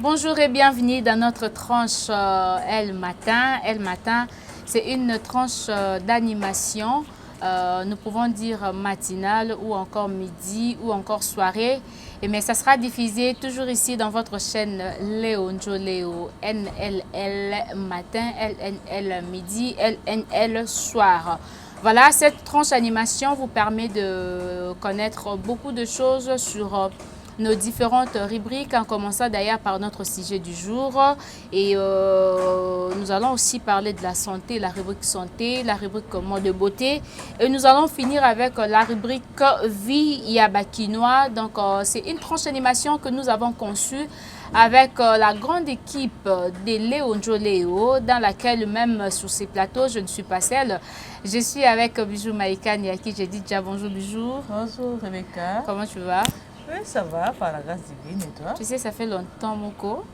Bonjour et bienvenue dans notre tranche El Matin. El Matin, c'est une tranche d'animation, nous pouvons dire matinale ou encore midi ou encore soirée. Mais ça sera diffusé toujours ici dans votre chaîne Léo Njoleo, NLL matin, LNL midi, LNL soir. Voilà, cette tranche animation vous permet de connaître beaucoup de choses sur nos différentes rubriques, en commençant d'ailleurs par notre sujet du jour. Et nous allons aussi parler de la santé, la rubrique santé, la rubrique mode de beauté. Et nous allons finir avec la rubrique vie yabakinois. Donc, c'est une tranche d'animation que nous avons conçue avec la grande équipe de Léo Njoleo, dans laquelle même sur ces plateaux, je ne suis pas seule. Je suis avec Bijou Maïkane, à qui j'ai dit déjà bonjour Bijou. Bonjour Rebecca. Comment tu vas? Oui, ça va, par la grâce divine, et toi? Tu sais, ça fait longtemps, Moko.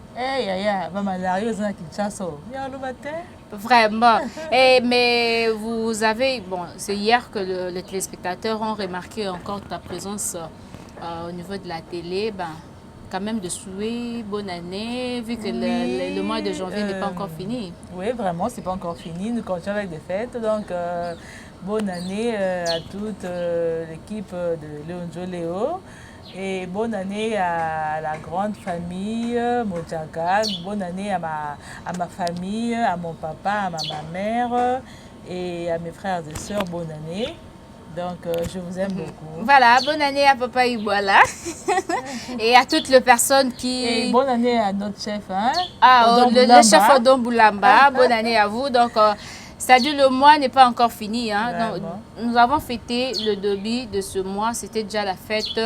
Maman Larry, on a Kinshasa. Le matin. Vraiment. Mais vous avez, bon, c'est hier que les téléspectateurs ont remarqué encore ta présence au niveau de la télé. Ben, quand même de souhaiter bonne année, vu que le mois de janvier n'est pas encore fini. Oui, vraiment, c'est pas encore fini. Nous continuons avec des fêtes. Donc, bonne année à toute l'équipe de Léo Njoleo. Et bonne année à la grande famille Mojaga. Bonne année à ma famille, à mon papa, à ma mère et à mes frères et sœurs. Bonne année. Donc, je vous aime beaucoup. Voilà, bonne année à Papa Iboala et à toutes les personnes qui... Et bonne année à notre chef, hein? Le chef Odon Boulamba. Bonne année à vous. Donc, c'est-à-dire le mois n'est pas encore fini. Hein? Donc, nous avons fêté le début de ce mois. C'était déjà la fête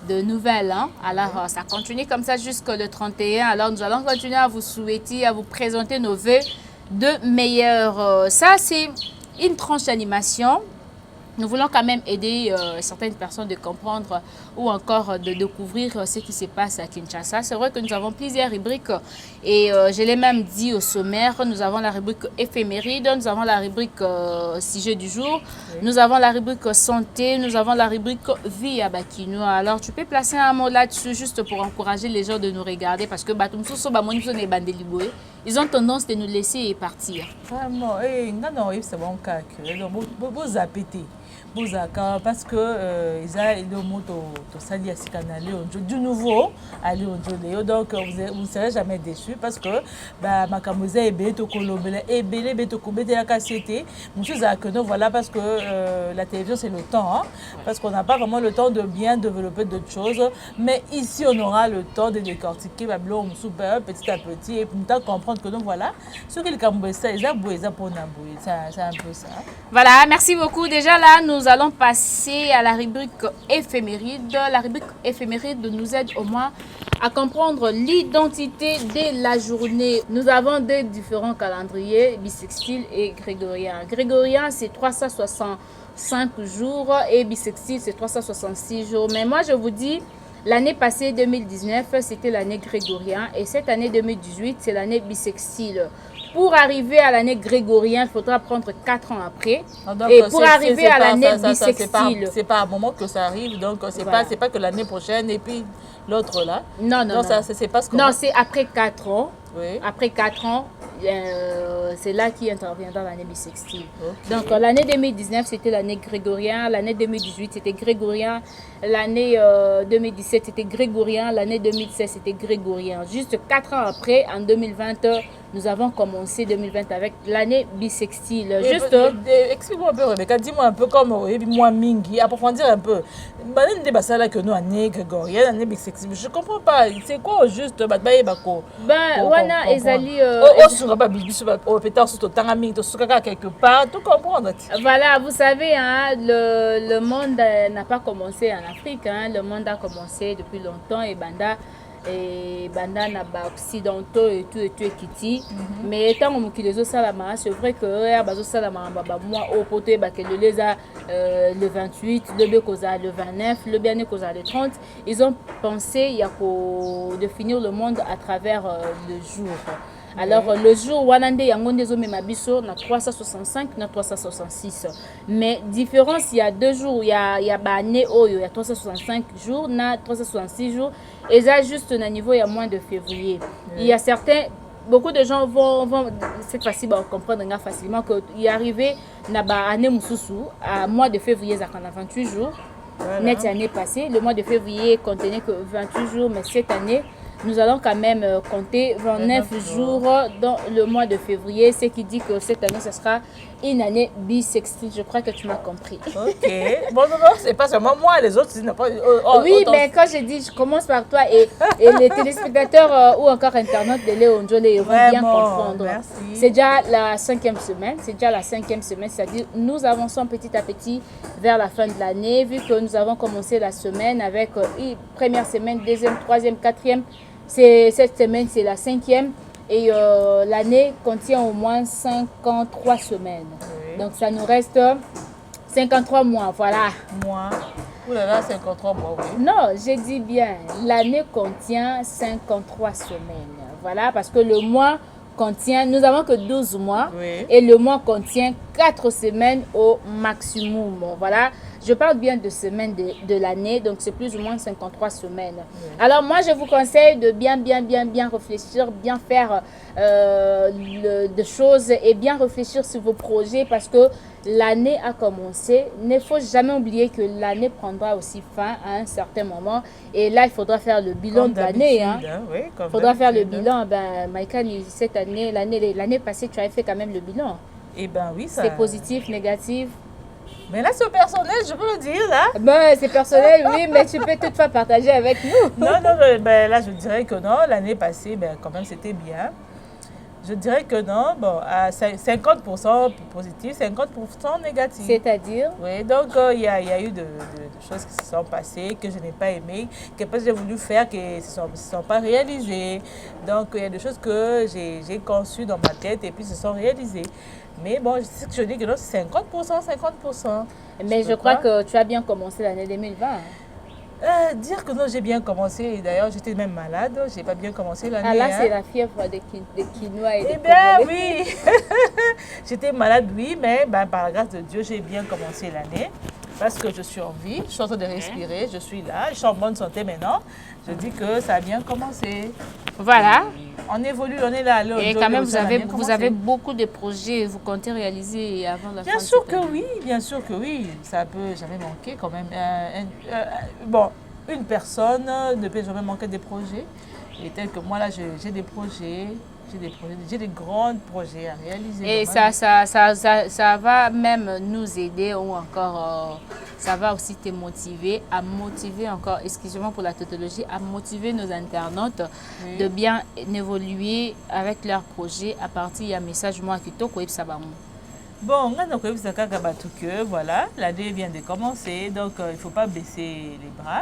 de Nouvel An. Alors, ça continue comme ça jusqu'au 31. Alors, nous allons continuer à vous souhaiter, à vous présenter nos vœux de meilleurs. Ça, c'est une tranche d'animation. Nous voulons quand même aider certaines personnes de comprendre ou encore de découvrir ce qui se passe à Kinshasa. C'est vrai que nous avons plusieurs rubriques et je l'ai même dit au sommaire. Nous avons la rubrique éphéméride, nous avons la rubrique sujet du jour, nous avons la rubrique santé, nous avons la rubrique vie à Bakinois. Alors tu peux placer un mot là-dessus juste pour encourager les gens de nous regarder parce que ils ont tendance de nous laisser partir. Vraiment, non, c'est bon cas. Vous appétez. Parce que ils ont le mot du nouveau à Léo. Donc vous ne serez jamais déçus parce que ma camoise est belle, voilà, parce que la télévision c'est le temps, hein, parce qu'on n'a pas vraiment le temps de bien développer d'autres choses. Mais ici on aura le temps de décortiquer petit à petit et pour comprendre que donc voilà, ce que les camoise c'est un peu ça. Voilà, merci beaucoup. Déjà là, nous allons passer à la rubrique éphéméride. La rubrique éphéméride nous aide au moins à comprendre l'identité de la journée. Nous avons deux différents calendriers, bissextile et grégorien. Grégorien, c'est 365 jours et bissextile, c'est 366 jours. Mais moi, je vous dis, l'année passée, 2019, c'était l'année grégorien et cette année 2018, c'est l'année bissextile. Pour arriver à l'année grégorienne, il faudra prendre 4 ans après. Donc, et pour arriver à l'année bissextile... C'est pas à un moment que ça arrive, donc c'est voilà. pas que l'année prochaine et puis l'autre là. Non, non, donc, non. C'est pas ce non, c'est après 4 ans. Oui. Après 4 ans, c'est là qui interviendra l'année bissextile. Okay. Donc l'année 2019, c'était l'année grégorien. L'année 2018, c'était grégorien. L'année 2017, c'était grégorien. L'année 2016, c'était grégorien. Juste 4 ans après, en 2020, nous avons commencé 2020 avec l'année bissextile. Juste... Explique-moi un peu, Rebecca. Dis-moi un peu comme moi, Mingi, approfondir un peu. Que nous, année grégorienne, année bissextile. Je ne comprends pas. C'est quoi juste Wana ezali quelque part, tout comprendre. Voilà, vous savez, hein, le monde n'a pas commencé en Afrique, hein, le monde a commencé depuis longtemps et Banda na ba occidentaux et tout ekiti. Mais tant que mokili salama, c'est vrai que bazo salama moi au poté que le 28, le le 29, le bien le 30, ils ont pensé il y a de finir le monde à travers le jour. Alors, le jour où on a des biso na 365, na 366. Mais différence, il y a 2 jours, il y a bané il y a 365 jours, na 366 jours. Et ça, juste au niveau, il y a moins de février. Il y a certains... Beaucoup de gens vont cette fois-ci comprendre facilement qu'il est arrivé à mois de février, ça a 28 jours. Voilà. Net année passée, le mois de février contenait que 28 jours, mais cette année, nous allons quand même compter 29 jours dans le mois de février, ce qui dit que cette année, ce sera une année bissextile. Je crois que tu m'as compris. Ok. Bon, non, c'est pas seulement moi, les autres, ils n'ont pas... oui, mais quand je dis, je commence par toi et les téléspectateurs ou encore internautes de Léo Njolé vont bien comprendre. C'est déjà la 5e semaine, c'est-à-dire nous avançons petit à petit vers la fin de l'année, vu que nous avons commencé la semaine avec une première semaine, deuxième, troisième, quatrième. Cette semaine, c'est la 5e et l'année contient au moins 53 semaines. Oui. Donc, ça nous reste 53 mois, voilà. Mois. Ouh là là, 53 mois, oui. Non, j'ai dit bien, l'année contient 53 semaines. Voilà, parce que le mois contient, nous n'avons que 12 mois, oui. Et le mois contient 4 semaines au maximum. Voilà. Je parle bien de semaines de l'année, donc c'est plus ou moins 53 semaines. Oui. Alors moi, je vous conseille de bien réfléchir, bien faire de choses et bien réfléchir sur vos projets parce que l'année a commencé. Il ne faut jamais oublier que l'année prendra aussi fin à un certain moment. Et là, il faudra faire le bilan de l'année. Hein. Oui, il faudra faire le bilan. Ben, Maïka, cette année, l'année passée, tu avais fait quand même le bilan. Eh bien oui, ça... C'est positif, négatif. Mais là, c'est personnel, je peux le dire, là. Ben, c'est personnel, oui, mais tu peux toutefois partager avec nous. Non, ben, là, je dirais que non. L'année passée, ben, quand même, c'était bien. Je dirais que non, bon, à 50% positif, 50% négatif. C'est-à-dire? Oui, donc il y a eu de choses qui se sont passées, que je n'ai pas aimées, que j'ai voulu faire, qui ne se sont pas réalisées. Donc il y a des choses que j'ai conçues dans ma tête et puis se sont réalisées. Mais bon, c'est ce que je dis que non, c'est 50%, 50%. Mais je crois que tu as bien commencé l'année 2020. Dire que non, j'ai bien commencé. D'ailleurs, j'étais même malade. Je n'ai pas bien commencé l'année. Ah là, c'est la fièvre de quinoa et de bien, oui. J'étais malade, oui, mais ben, par la grâce de Dieu, j'ai bien commencé l'année. Parce que je suis en vie, je suis en train de respirer, je suis là, je suis en bonne santé maintenant. Je dis que ça a bien commencé. Voilà. On évolue, on est là. Et quand même, vous avez beaucoup de projets, vous comptez réaliser avant la fin de Bien sûr que oui, bien sûr que oui. Ça peut jamais manquer quand même. Bon, une personne ne peut jamais manquer des projets. Et tel que moi, là, j'ai des projets. J'ai des grands projets à réaliser. Et ça va même nous aider ou encore, ça va aussi te motiver, à motiver encore, excusez-moi pour la tautologie, à motiver nos internautes de bien évoluer avec leurs projets à partir d'un message moi qui t'occupes ça va. Bon, voilà, l'année vient de commencer, donc il ne faut pas baisser les bras.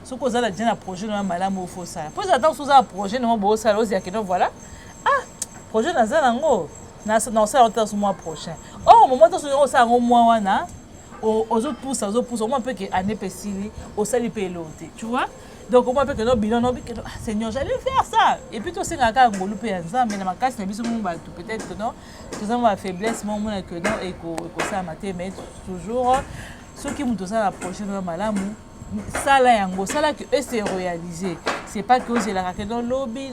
Ce que vous avez déjà un projet, vous avez un projet, vous avez un projet, voilà. Ah, projet dans le mois prochain. Oh, au moment où on s'est au mois, aux autres pouces, au moins un peu que année pessimiste, au salut pélote. Tu vois? Donc, au moins un peu que nos bilans, Seigneur, j'allais faire ça. Et puis, tout c'est un cas où mais dans ma casse, peut-être que non, que ça ma faiblesse, mon que non, et que ça m'a mais toujours, ceux qui m'ont donné la prochaine malamou. Ça là que eux c'est réalisé. C'est pas que vous la raquette dans lobby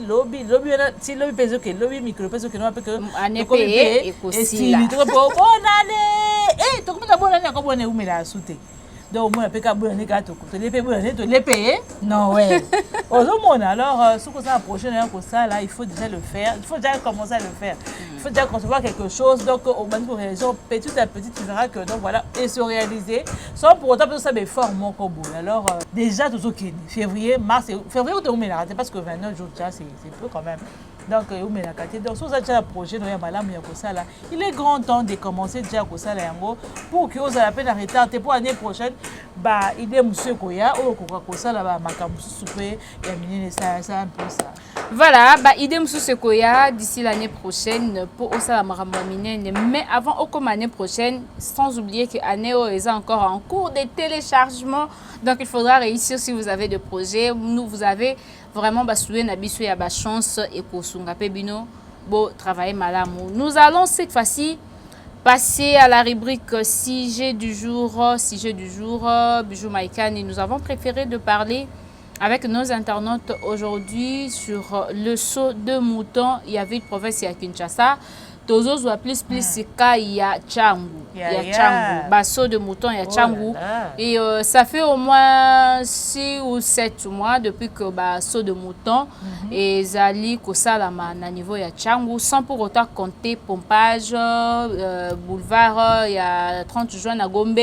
si lobby pèse que lobby micro pèse que non que année payée et aussi là bonne année eh tout comme bonne année comme bonne année la sauter donc moi peut ka bonne année ka to les payer non ouais alors ce que ça prochaine pour ça là il faut déjà le faire, il faut déjà commencer à le faire, il faut déjà concevoir quelque chose. Donc au moment pour raison petit à petit tu verras que donc voilà et se réaliser sans pour autant que ça me forme encore bon. Alors déjà tout ce qui est février mars février ou on la parce que 29 jours déjà c'est peu quand même. Donc si vous avez déjà un projet il est grand temps de commencer déjà à ça pour que vous ayez la peine d'arrêter pour l'année prochaine. Bah il est monsieur Koya ou ça là ça un peu ça. Voilà, bah idem sous ce Koya d'ici l'année prochaine pour ça mais avant comme l'année prochaine sans oublier que l'année est encore en cours de téléchargement. Donc il faudra réussir si vous avez des projets. Nous vous avez vraiment souhaité na biso ya ba chance et ko sunga pe bino bon travailler malamu. Nous allons cette fois-ci passer à la rubrique sujet du jour. Bijou Maïkani, nous avons préféré de parler avec nos internautes aujourd'hui sur le saut de mouton. Il y avait une province à Kinshasa. Tozo soit plus ka ya Tchangou. Ya Tchangou. Basso de mouton ya Tchangou. Et ça fait au moins 6 ou 7 mois depuis que basso de mouton et Zali Kosalama na niveau ya Tchangou sans pour autant compter pompage boulevard il y a 30 juin à Gombe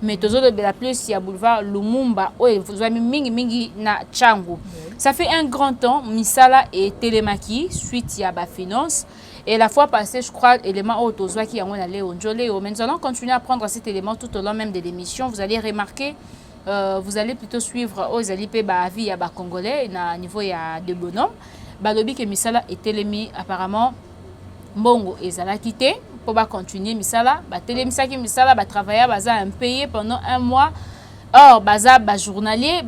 mais Tozo de la plus il y a boulevard Lumumba ouais vous avez mingi na Tchangou. Ça fait un grand temps Misala et Télémaki suite ya ba finance. Et la fois passée, je crois, l'élément autozoa qui a allé au Njoleo. Mais nous allons continuer à prendre cet élément tout au long même de l'émission. Vous allez remarquer, vous allez plutôt suivre aux alipé vie à Congolais, à niveau il y a de bonhommes. Balobi que Misala est télémi apparemment. Bongo et Zala quitté pour continuer Misala. Télémisa qui Misala va travailler baza impayé pendant 1 mois. Or, baza journalier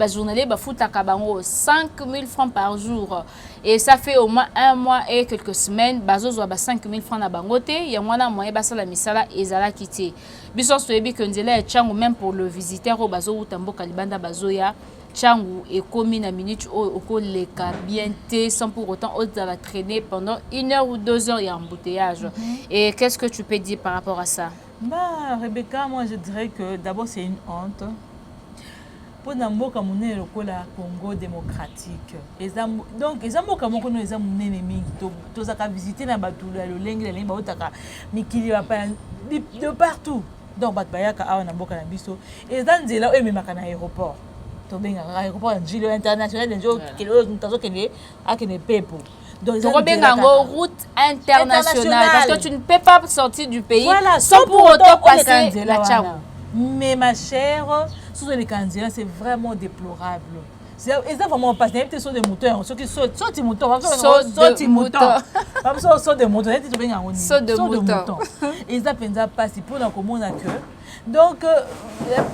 fout à Kabango 5 000 francs par jour. Et ça fait au moins 1 mois et quelques semaines. Bazo zoa 5 000 francs na bangote. Ya mwana moyen basa la misala ezala quitté. Biso soyebi que nzela et Tchangou même pour le visiteur au bazo utambo kalibanda bazo ya Tchangou et commis na minute au leka bien té sans pour autant la traîner pendant 1 heure ou 2 heures il y a embouteillage. Et qu'est-ce que tu peux dire par rapport à ça? Bah Rebecca, moi je dirais que d'abord c'est une honte. Pour mboka monene lokola Congo démocratique. Donc les mboka moko no eza monene mingi to zaka visiter na batu la lolenge la ba otaka mikili ba de partout. Donc bat bayaka awa na mboka na biso eza nzela o ememaka na aéroport. To benga aéroport njilo international njo kilo ntazo kene akene pepo. Donc route internationale parce que tu ne peux pas sortir du pays voilà, sans pour autant passer la Tchangou. Mais ma chère, sous les candidats, c'est vraiment déplorable. C'est vraiment pas des sauts de moutons. Ceux qui sautent des moutons. Sautent des moutons. Sautent des moutons. Sautent des moutons. Et ça pensa pas si pour la commune à cœur. Donc,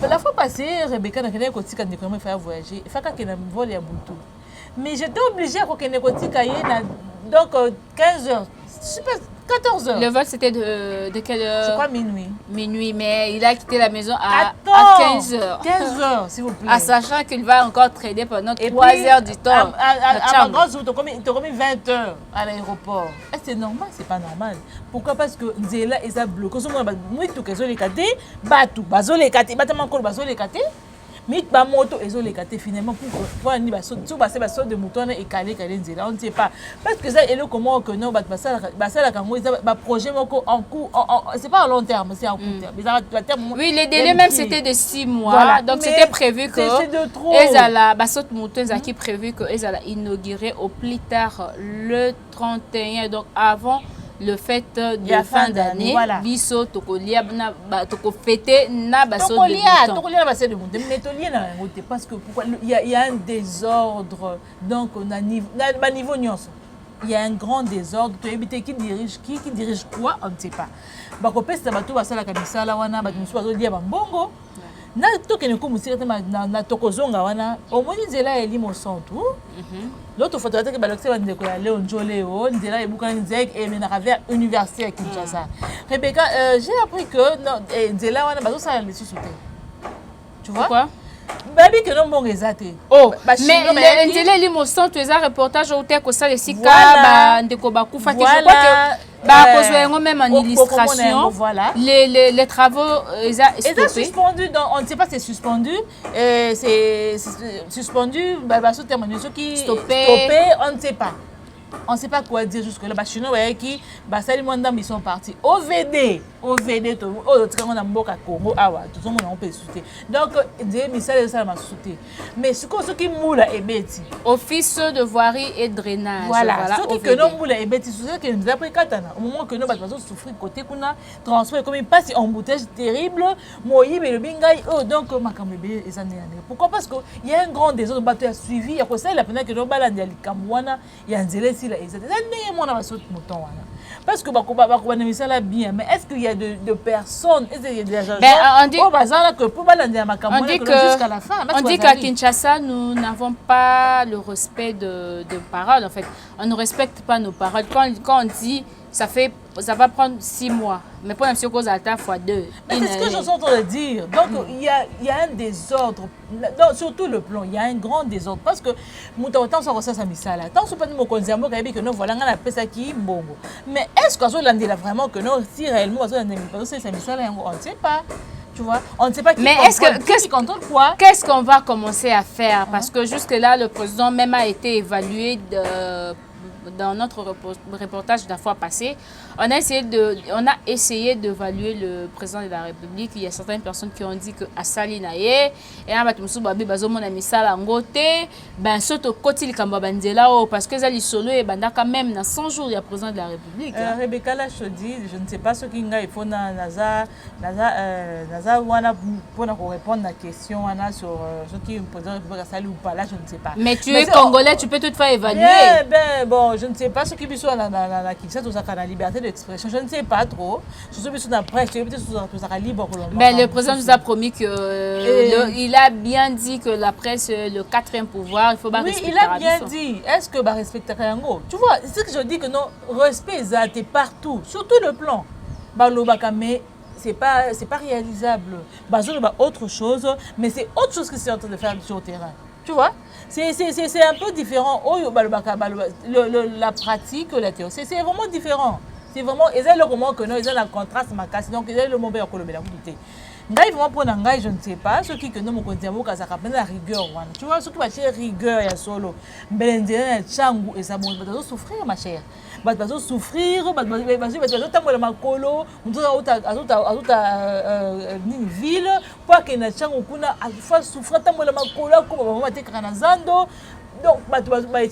la fois passée, Rebecca n'a qu'à dire qu'il a fait voyager. Il faut qu'elle ait volé à Boutou. Mais j'étais obligée à qu'elle ait donc 15 heures. Super. 14 heures. Le vol c'était de quelle heure? Je crois minuit. Minuit, mais il a quitté la maison à 15 heures. 15 heures, s'il vous plaît. En sachant qu'il va encore trader pendant 3 heures du temps. À ma grande route, tu as commis 20 heures à l'aéroport. C'est normal, c'est pas normal. Pourquoi? Parce que Nzela est bloqué. Moi, tout que les caté, batou, bazo les caté, batement encore bazo les caté. Mais ba moto ezo les caté finalement pour ni ba saut de mouton et calé Nzela on ne sait pas parce que ça et le comment que non ba la kango ba projet moko en cours c'est pas à long terme c'est en court terme. Oui les délais même c'était de 6 mois voilà. Donc c'était prévu que ezala ba saut mouton qui prévu que ezala inauguré au plus tard le 31 donc avant le fait de fin d'année, biso tokolia na toko fêter na baso de mouton. Tokolia baso de mouton. Mais tokolia na ngote parce que pourquoi il y a un désordre donc on a niveau nyonso. Il y a un grand désordre. Tu habites qui dirige quoi on ne sait pas. Ba ko pesa bato basala kabisa la wana bato musu bazo dia bambongo. Na tokene ko musika na tokozonga wana omoni nzela elimo centre. L'autre photo que balokse va ndeko ya Léon Njoleo nzela ebuka nzek et mena vers université à Kinshasa. Rebecca, j'ai appris que nzela wana bazo sala le sous-sauté. Tu vois? Pourquoi? Babi que non bon exaté. Oh, mais nzela elimo centre tu as reportage au tek ko sala sika ba ndeko ba kufa ki je crois que même en illustration, voilà. Les travaux sont suspendus. On ne sait pas si c'est suspendu. C'est suspendu. Ce terme, ceux qui stoppé, on ne sait pas. On ne sait pas quoi dire jusque-là. Les Chinois qui ils sont partis. OVD, tout le monde a mboka Congo, tout le monde peut sauter. Donc, des missiles ça m'a sauté. Mais ce qui moula est bêti. Office de voirie et drainage. Voilà. Ce qui non moula est bêti. C'est ce que nous avons pris katana. Au moment que nous avons souffert côté kuna transport comme il passe en embouteillage terrible. Moïse et le bingai. Donc ma camébé et ça n'est rien. Pourquoi? Parce que il y a un grand désordre. Bateau a suivi. Il y a quoi ça? La peine que nous balans il y a Kamwana, il y a un zélé. parce que ça bien, mais est-ce qu'il y a de personnes, est-ce qu'il y a des agents on dit jusqu'à la fin. On dit qu'à Kinshasa, nous n'avons pas le respect de paroles. En fait, on ne respecte pas nos paroles. Quand on dit, ça va prendre 6 mois. Mais pour M. Kozalta, fois 2. Mais c'est ce que je suis en train de dire. Donc, il y a un désordre. Donc, sur tout le plan, il y a un grand désordre. Parce que, tant ça ressent sa misala. Tant que nous considérons que nous voilà, on appelle ça qui est bon. Mais est-ce qu'on a vraiment que nous, si réellement, on a sa misala, on ne sait pas. Tu vois, on ne sait pas qui contrôle quoi. Qu'est-ce qu'on va commencer à faire? Parce que jusque-là, le président même a été évalué dans notre reportage de la fois passée. On a essayé d'évaluer le président de la République. Il y a certaines personnes qui ont dit que Asali Naye et un bateau babi bazomo na misala ngote ben soto koti likamba bandela parce que zali solo et banda quand même dans 100 jours il y a président de la République. Rebecca Lachodi, je ne sais pas ce qu'il il faut naza wana pour répondre à la question wana sur ce qui est président de la République Asali ou pas là je ne sais pas. Mais tu es congolais, tu peux toutefois évaluer. Ben bon, je ne sais pas ce qui est la Kinshasa tout ça la liberté d'expression, je ne sais pas trop. Sur ce la presse, peut-être libre. Ben le président nous a promis que il a bien dit que la presse le 4e pouvoir, il faut pas respecter. Oui, il a bien dit. Est-ce que bah respecter Kayango? Tu vois, c'est ce que je dis que non respect est partout, sur tout le plan. Mais c'est pas réalisable. Autre chose, mais c'est autre chose que c'est en train de faire sur le terrain. Tu vois, c'est un peu différent. La pratique, la théorie, c'est vraiment différent. C'est vraiment, ils ont le moment que nous, ils ont un contraste ma casse, donc ils ont le moment où ils ont la qualité. Vraiment pour Nangai, je ne sais pas, ce qui que nous considérons que ça rappelle la rigueur. Tu vois, ce qui va chercher rigueur, il y a solo. Belendien, Changu et ça, bon, ils vont souffrir, ma chère. Ils vont souffrir, ils vont ville, pour que les Changu soit souffrir, donc, les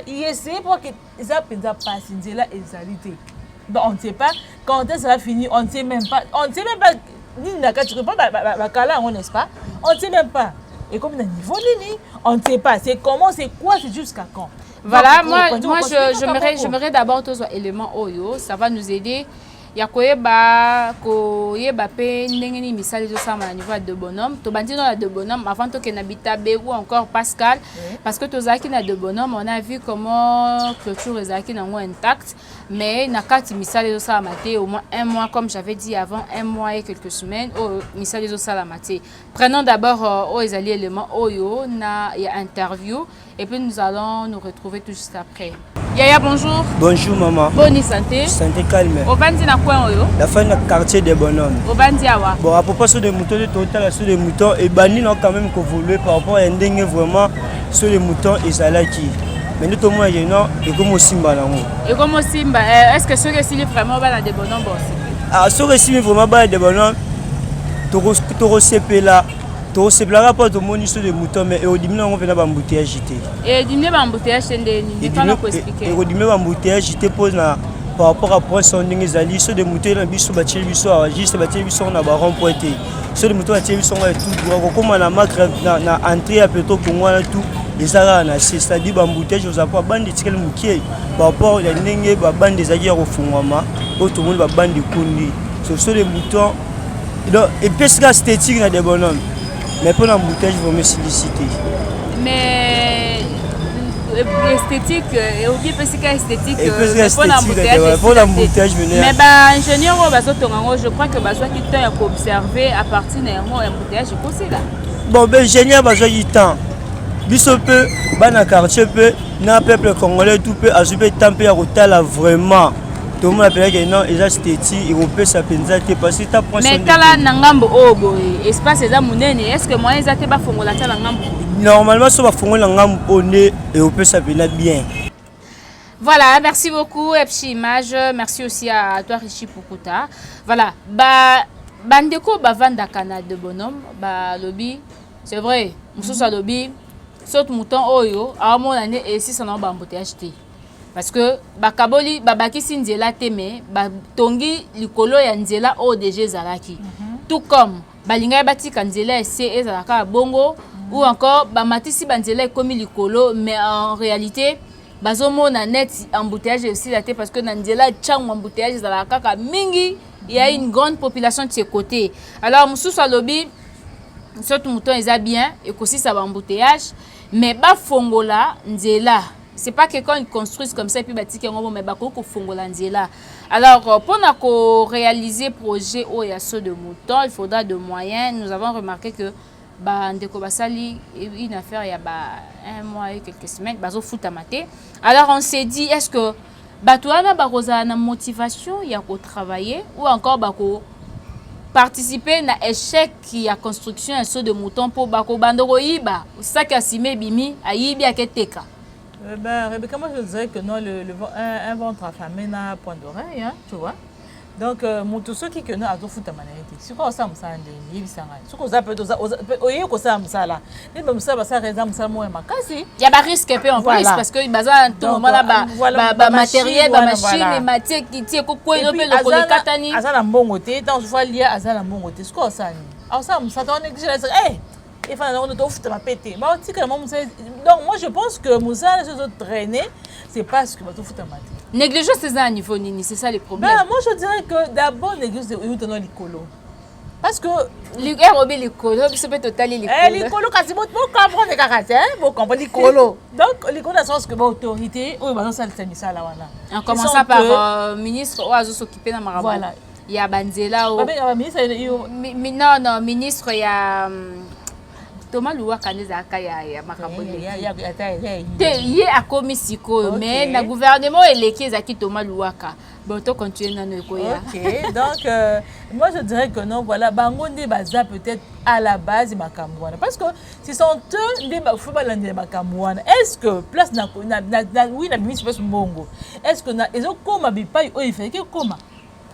IEC pour que ça passe là et donc on ne sait pas quand ça va finir, on ne sait même pas. On ne sait même pas ni tu réponds n'est-ce pas? On ne sait même pas. Et comme le niveau on ne sait pas. C'est comment, c'est quoi, c'est jusqu'à quand. Voilà, moi j'aimerais d'abord tous les éléments Oyo, ça va nous aider. Ya koyeba pe ndenge ni misali zo sama na niveau de bonhomme to bandi na de bonhomme avant to kenabita be ou encore Pascal parce que tozaki na de bonhomme on a vu comment clôture ezaki nango intact mais na kati misali zo sama te au moins 1 mois comme j'avais dit avant 1 mois et quelques semaines au misali zo sama te. Prenons d'abord au ezali élément oyo na ya interview et puis nous allons nous retrouver tout juste après. Yaya, bonjour. Bonjour maman. Bonne santé. Santé calme. Au bandi na coin oyo. La fin du quartier des bonhommes. Au bandi awa. Bon, à propos sur des moutons, de total sur des moutons et bandi n'a quand même évolué par rapport à un dingue vraiment sur les moutons et ça là qui. Mais nous tout le monde est non et comme Simba là. Et comme Simba, est-ce que ceux qui sont vraiment bas des bonhommes aussi? Ah, ceux qui sont vraiment bas des bonhommes, Toro CP là. C'est la rapport de mon histoire de moutons, mais au début, on venait à embouteillage JT. Et diminuer l'embouteillage, c'est ne pas nous expliquer. Et au début, l'embouteillage JT pose par rapport à point son dingue zali, sur des moutons, on a biso bâti biso, juste bâti biso, on a baron pointé. Sur des moutons, bâti biso, on a tout droit. Comme on a marqué na entrée à plutôt pour moi tout, les arana, c'est-à-dire l'embouteillage aux apports, bande de tickets moukier, par rapport à la dingue, bande des aguerres au fond, au tout le monde, bande de kundi. Sur les moutons, et puis c'est esthétique dans des bonhommes. Mais pour l'embouteillage, il faut me solliciter. Mais esthétique, et au bien esthétique, pour l'embouteillage, mais ingénieur, je crois que qui t'a observé à partir d'un embouteillage aussi là. Bon, ingénieur, il temps. Biso peu, dans quartier peu, dans le peuple congolais, tout peut ajouter temper à Rotala vraiment. Tout le monde appelle que non, ils ont esthétique, ils ont ça parce que tu as pris. Mais tala nangambo obo, espace est amunene, est-ce que moi ils ont pas fongola tala nangambo? Normalement, ça va fongola nangambo oné et on peut s'appeler bien. Voilà, merci beaucoup Epchi Image, merci aussi à toi Richie Pukuta. Voilà, bandeko bavanda kana de bonhomme, lobby, c'est vrai, mususa lobby, saute mouton oyo, à mon année et si ça n'a pas embouteillage. Parce que bakaboli babaki sinzela teme tongi likolo ya nzela ODG zalaki tout comme balinga bati kanzela ese ezalaka bongo ou encore bamatisi banzela ekomi likolo mais en réalité bazomona net embouteillage aussi la parce que na nzela tchango embouteillage za la kaka mingi, il y a une grande population de ce côté. Alors mususu alobi surtout mouton eza bien et aussi ça va embouteillage mais ba fongola nzela. C'est pas que quand ils construisent comme ça et puis bâtir un mais ba ko fongola nzela. Alors pour réaliser projet au yasso de mouton, il faudra de moyens. Nous avons remarqué que ndeko basali une affaire il y a 1 mois et quelques semaines bazo futa maté. Alors on s'est dit est-ce que batuana ba rosa na motivation il y a ko travailler ou encore ba ko participer na échec qui a construction un saut de mouton pour bako bandoro iba ça qui a simé bimi ayibi aketeka. Rebecca, moi je dirais que non, un ventre affamé n'a point d'oreille, hein, tu vois. Donc, ceux qui connaissent à tout foutre à manette. Si on s'en sert, il y a ce qu'on appelle il y a des risques en plus parce que bazar tout moment là matériel machine et matière qui tient quoi il peut le coller katani azala mbongo te tant je vois lié azala mbongo te ce qu'on ça ni ça on néglige eh il faut on doit foutre ma pété donc moi je pense que Moussa les autres traîner c'est parce que va tout foutre ma tête négligence c'est à niveau nini c'est ça le problème. Moi je dirais que d'abord négligence c'est où tenons l'écolo parce que l'écolo c'est peut totalement l'écolo quasi bon comprendre les caractères bon comprendre l'écolo donc l'écolo dans le sens que autorité oui bah ça c'est ça là voilà en commençant par ministre oazo s'occuper na marabout voilà il y a Banzela ministre non ministre il y a Thomas Louaka nezaka ya makaboni ye akomi siko mais na gouvernement éleké zaki Thomas Louaka bon to continuer nano ekoya. OK donc moi je dirais que non voilà bangonde baza peut-être à la base makamwana parce que si sont eux des faut balande makamwana est-ce que place na oui na ministre place mbongo est-ce que na ezo koma bipai o il fait que koma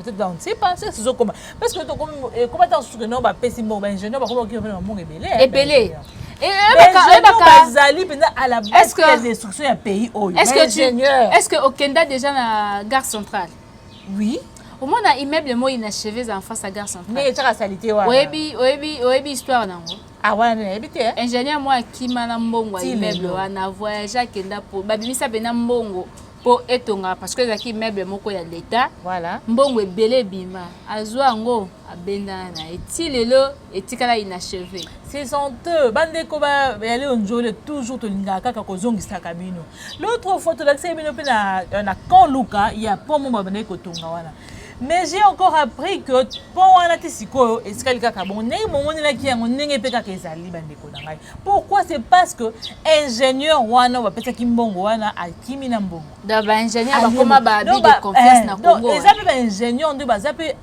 peut-être on ne sait pas c'est ce comment parce que comment tant que non ba pesi bon ingénieur ba comment qui va faire mon ébélé et à la base est-ce que les instructions un pays est-ce que au Kenya déjà la gare centrale oui au moins na immeuble mo inachevé en face à gare centrale mais tu as salité wa oyebi histoire nango ah wana ebité ingénieur moi qui mana mbongo immeuble wana voyage Kenya pour babimisa bena mbongo pour etonga parce que zaki immeuble moko ya l'état voilà mbongo ebele bima azwa ngo abenda na etilelo etikala inachevé c'est sont eux bande ko ba aller onjole toujours to linga kaka ko zongisa kabino l'autre fois to l'accès bino pe na quand Luka il y a pas mon babane ko tonga wana mais j'ai encore appris que pour wana tisiko esika kaka bon ne mon na ki yango ndenge pe kaka ezali bande ko ngai pourquoi c'est parce que ingénieur wana wa pesa kimbongo wana akimi na mbongo da ba ingénieur ba koma ba bi de confiance na Congo donc ezali ba ingénieur ndo bazape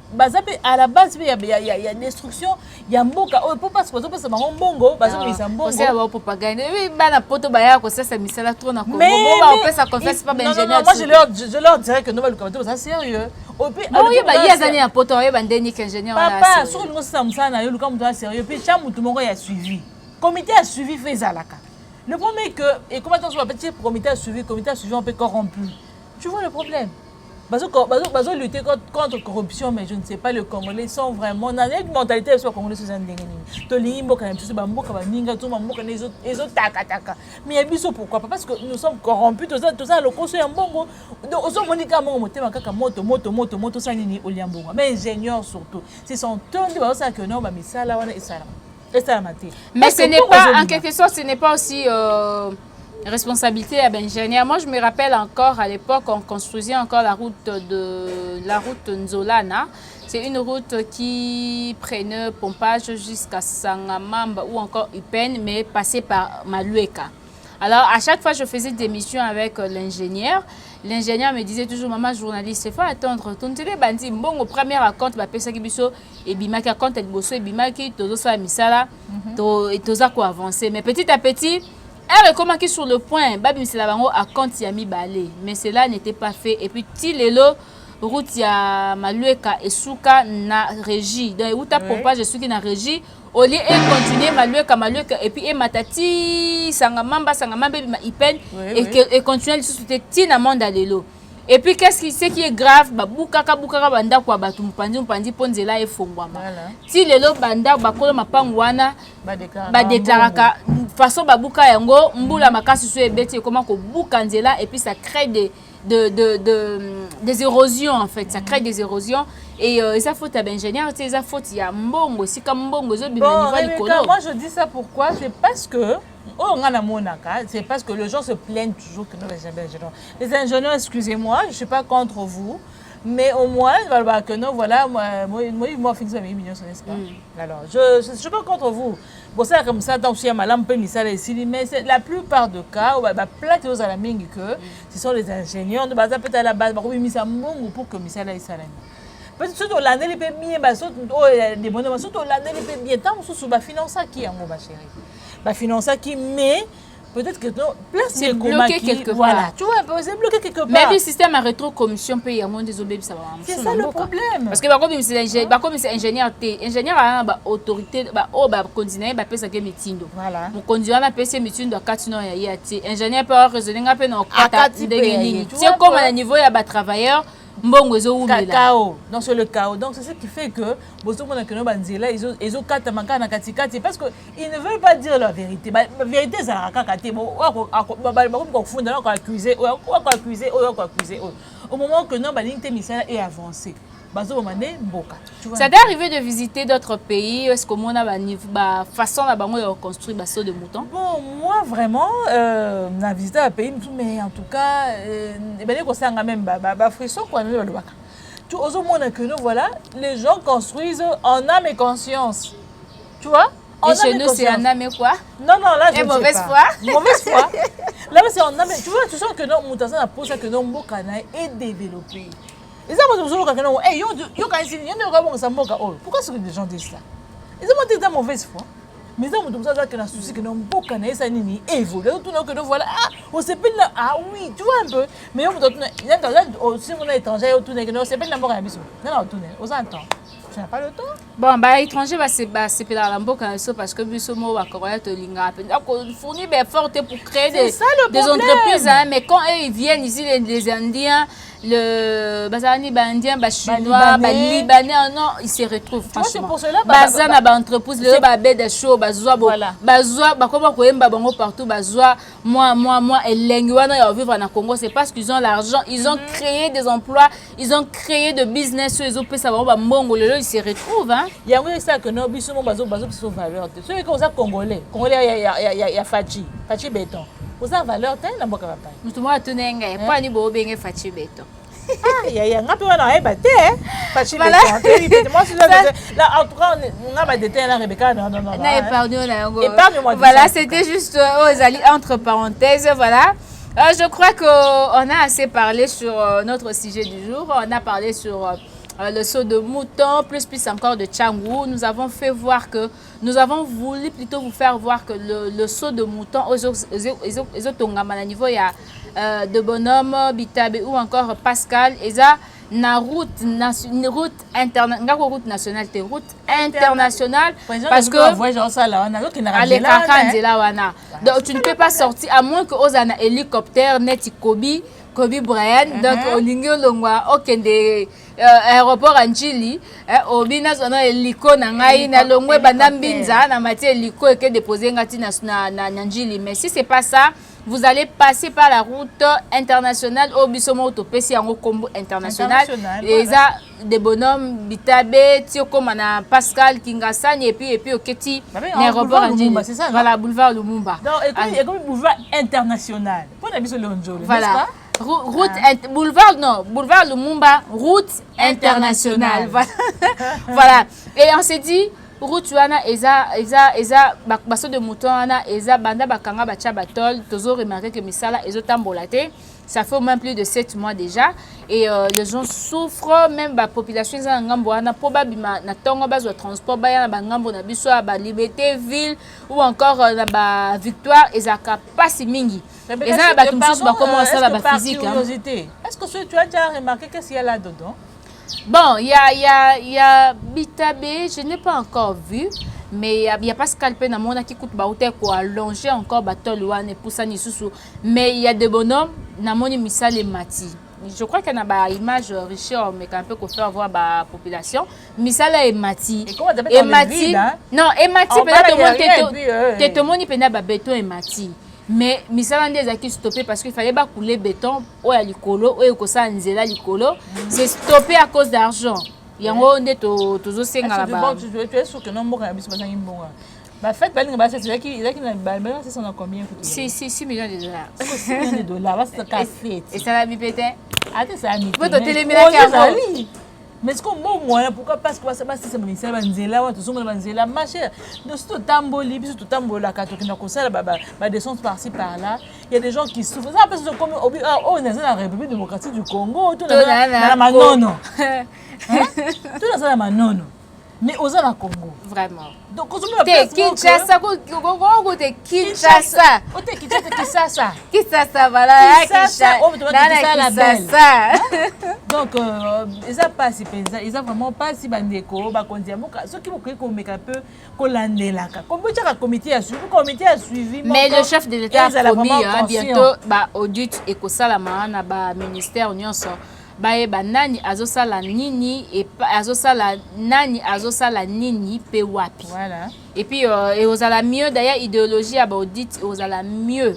à la base il y a destruction ya mboka pour parce que ça bango mbongo bazomisa mbongo c'est ba propagande oui bana poto ba ya ko ça misala trop na Congo ba pesa confiance pas ba ingénieur moi je leur dirais que non ba le commenter ça sérieux oui bah il y a des années poto ba ndeni ingénieur papa sur le samsa na yo le comme toi sérieux puis chamu tout monde a suivi comité a suivi fait zalaka le problème est que et comment on soit petit comité a suivi on peut corrompu tu vois le problème bazo lutter contre corruption mais je ne sais pas les Congolais sont vraiment dans une mentalité sur Congolais sont ndengeni to limbo quand même tout ba mboka ba ninga tout ba mboka les autres taka mais biso pourquoi parce que nous sommes corrompus tout ça le conseil en bongo donc on monika mongo motema kaka moto ça nini oliambongo mais ingénieur surtout c'est son temps de ça que non ba misala wana esala maté mais ce n'est pas en quelque sorte ce n'est pas aussi responsabilité à ingénieur. Moi, je me rappelle encore à l'époque, on construisait encore la route Nzolana. C'est une route qui prenait pompage jusqu'à Sangamamba ou encore Upen, mais passait par Malueka. Alors, à chaque fois, je faisais des missions avec l'ingénieur. L'ingénieur me disait toujours, maman journaliste, il faut attendre. Ton télé bandi, bon, au premier raconte, bah, pesa kibiso, et bimaki raconte, et bosso, et bimaki, tozo sa misala, et toza quoi avancer. Mais petit à petit, elle recommande sur le point, babi c'est la bango à compte yami balé, mais cela n'était pas fait. Et puis tilelo route ya Malueka et Souka na régie. Donc où ta pompage Souki na régie, au lieu de continuer Malueka et puis matati sangamamba ipen et continuer le sous tina monde lelo. Et puis qu'est-ce qui est grave, bukaka banda kwa batu mpandi ponzela efongwama. Si lelo banda bakolo mapangu wana ba déclaraka façon babuka yango mbula makasi so ebeti comment ko buka nzela, et puis ça crée des érosions en fait, ça crée des érosions. Et ça faute à l'ingénieur, ça faute il y a mbongo, si comme mbongo zo bimani va likolo. Moi je dis ça pourquoi? C'est parce que c'est parce que les gens se plaignent toujours que nous les ingénieurs. Les ingénieurs, excusez-moi, je ne suis pas contre vous, mais au moins, que nous, voilà, moi, fixe à 1 million, n'est-ce pas? Alors, je ne suis pas contre vous. Bon, ça, comme ça, tant que je suis malade, mais la plupart des cas, plaque aux alaming que ce sont les ingénieurs, peut-être à la base, pour que Missala est salami. Surtout l'année, les pays, des bonhommes, surtout l'année, les pays, tant que vous financez qui est ma chérie. Financer qui, mais peut-être que c'est bloqué quelque part. Voilà, tu vois, c'est bloqué quelque part. Mais le système a rétro-commission paye à moins des obéis, ça va. C'est ça le problème. Parce que comme c'est ingénieur, ingénieur a une autorité, continuer, peut ça que mitindo. Voilà. Mon conduire na PC mitindo 4 ans ya ingénieur peut raisonner un peu dans 4 c'est comme à niveau ya ba travailleur. Chaos. Donc c'est le chaos. Donc c'est ce qui fait que parce qu'ils ne veulent pas dire la vérité. La vérité c'est au moment que non est avancé. Ça t'est arrivé de visiter d'autres pays? Est-ce que mon a façon de construire bateau de mouton? Bon, moi vraiment, j'ai visité un pays, mais en tout cas, tout au moins que nous voilà, les gens construisent en âme et conscience. Tu vois? Et chez nous, c'est en âme et quoi? Non, là, je ne sais pas. Mauvaise foi. Mauvaise foi. Là, c'est en âme. Tu vois, tu sens que notre mouton a posé que notre mokana est développé. Et ça, pourquoi est-ce que les gens disent ça? Ils ont dit de mauvaise foi. Mais ça, on a souci que nous évolue. Voilà, on s'est dit, ah oui, tu vois un peu. Mais si on est étranger, on s'est dit, on s'entend. Tu n'as pas le temps. Bon, étranger, c'est pas la mboka parce que Bussomo va corroyer te linga. Donc, fournir des efforts pour créer des entreprises. Mais quand ils viennent ici, les Indiens, le bazani bandien chinois libanais non ils se retrouvent franchement bazana ba entreprise le ba bed show bazwa ba comment koyemba bango partout bazwa moi elengi wana ya vivre na Congo, c'est parce qu'ils ont l'argent, ils ont créé des emplois, ils ont créé de business, ils ont fait ça ba mbongo le ils se retrouvent hein il y a ça que no biso mo bazo so valeur ceux qui sont congolais ya fachi béton vous avez valeur telle na mboka papa mutu mo atunenga e pa ni bo benge fachi béton ya ngapi wana ebate fachi béton moi là en tout cas on a pas de terre là Rebecca non na épargne-moi voilà c'était juste aux alliés entre parenthèses voilà. Je crois qu'on a assez parlé sur notre sujet du jour. On a parlé sur le saut de mouton, plus encore de Tchangou. Nous avons fait voir que, nous avons voulu plutôt vous faire voir que le saut de mouton, au niveau il y a de bonhomme, Bitabe ou encore Pascal, et ça, na route nationale, parce que donc tu ne peux pas sortir à moins que Ozana hélicoptère net Kobe Bryant donc olingo longwa okende aéroport Anjili obina zona hélico na ngai na longwe bandambinza na mati hélico eke déposer ngati na Anjili, mais si c'est pas ça, vous allez passer par la route internationale au Bisomo Autopesi en combo international. Et ça, des bonhommes, Bitabe, Tiokomana, Pascal, Kingasani, et puis au Keti, l'aéroport Anjili. Voilà, boulevard Lumumba. Donc, il y a comme boulevard international. Pour la Bisomo Anjoli, voilà. Boulevard Lumumba, route internationale. Voilà. Et on s'est dit, route wana eza baso de mouton wana eza banda bakanga bacha batol tozo remarqué que misala ezo tambolaté, ça fait au moins plus de 7 mois déjà et les gens souffrent, même la population eza ngambo wana po babima na tongo bazwa transport baya na ngambo na biso ba liberté ville ou encore na ba victoire ezaka pasi mingi eza ba tumsusu ba commencer la ba physique. Est-ce que tu as déjà remarqué qu'est-ce qu'il y a là dedans? Bon, il y a Bitabe, je n'ai pas encore vu, mais il y a Pascal Penamona qui coûte baoute pour allonger encore Batol Wane pour ça ni sous. Mais il y a des bonhommes, Namoni Misal et Mati. je crois qu'il y a une image Richard mais un peu qu'on fait avoir la population misala et mati et comment t'appelles dans le vide, hein? Non et mati peut-être tout le monde peut être béton et mati mais misala nde ezaki stoppé parce qu'il fallait pas couler béton oya likolo oyo kosa nzela likolo c'est stoppé à cause d'argent yango nde tozo senga là-bas. Tu es sûr que non moko na biso bazangi mbonga ba fait balinga ba c'est là qui na ba c'est son combien coûte 6 millions de dollars 6 millions de dollars c'est cassé et ça la bipété ate ça mi peut téléméla qui mais ce qu'on bon moyen pourquoi parce que ça c'est ministère banzela wa tozonga banzela marché de tout tamboli biso tout tambola ka to kina ko sala ba descente par-ci par-là il y a des gens qui souffrent ça parce que comme on est dans la République démocratique du Congo tout dans la manono tout dans la manono mais aux na Congo vraiment donc quand on me Kinshasa côté Kinshasa Kinshasa voilà Kinshasa donc ils a pas si pensa ils a vraiment pas si bandeko ba kondiamoka ceux qui vont komeka un peu kolandelaka comme tu as comité à suivi mais le chef de l'État a promis bientôt ba audit et ko sala na ba ministère nyonso bayeba nani azosala nini et azosala nini pe wapi voilà et puis et ozala mieux d'ailleurs idéologie aba audit ozala mieux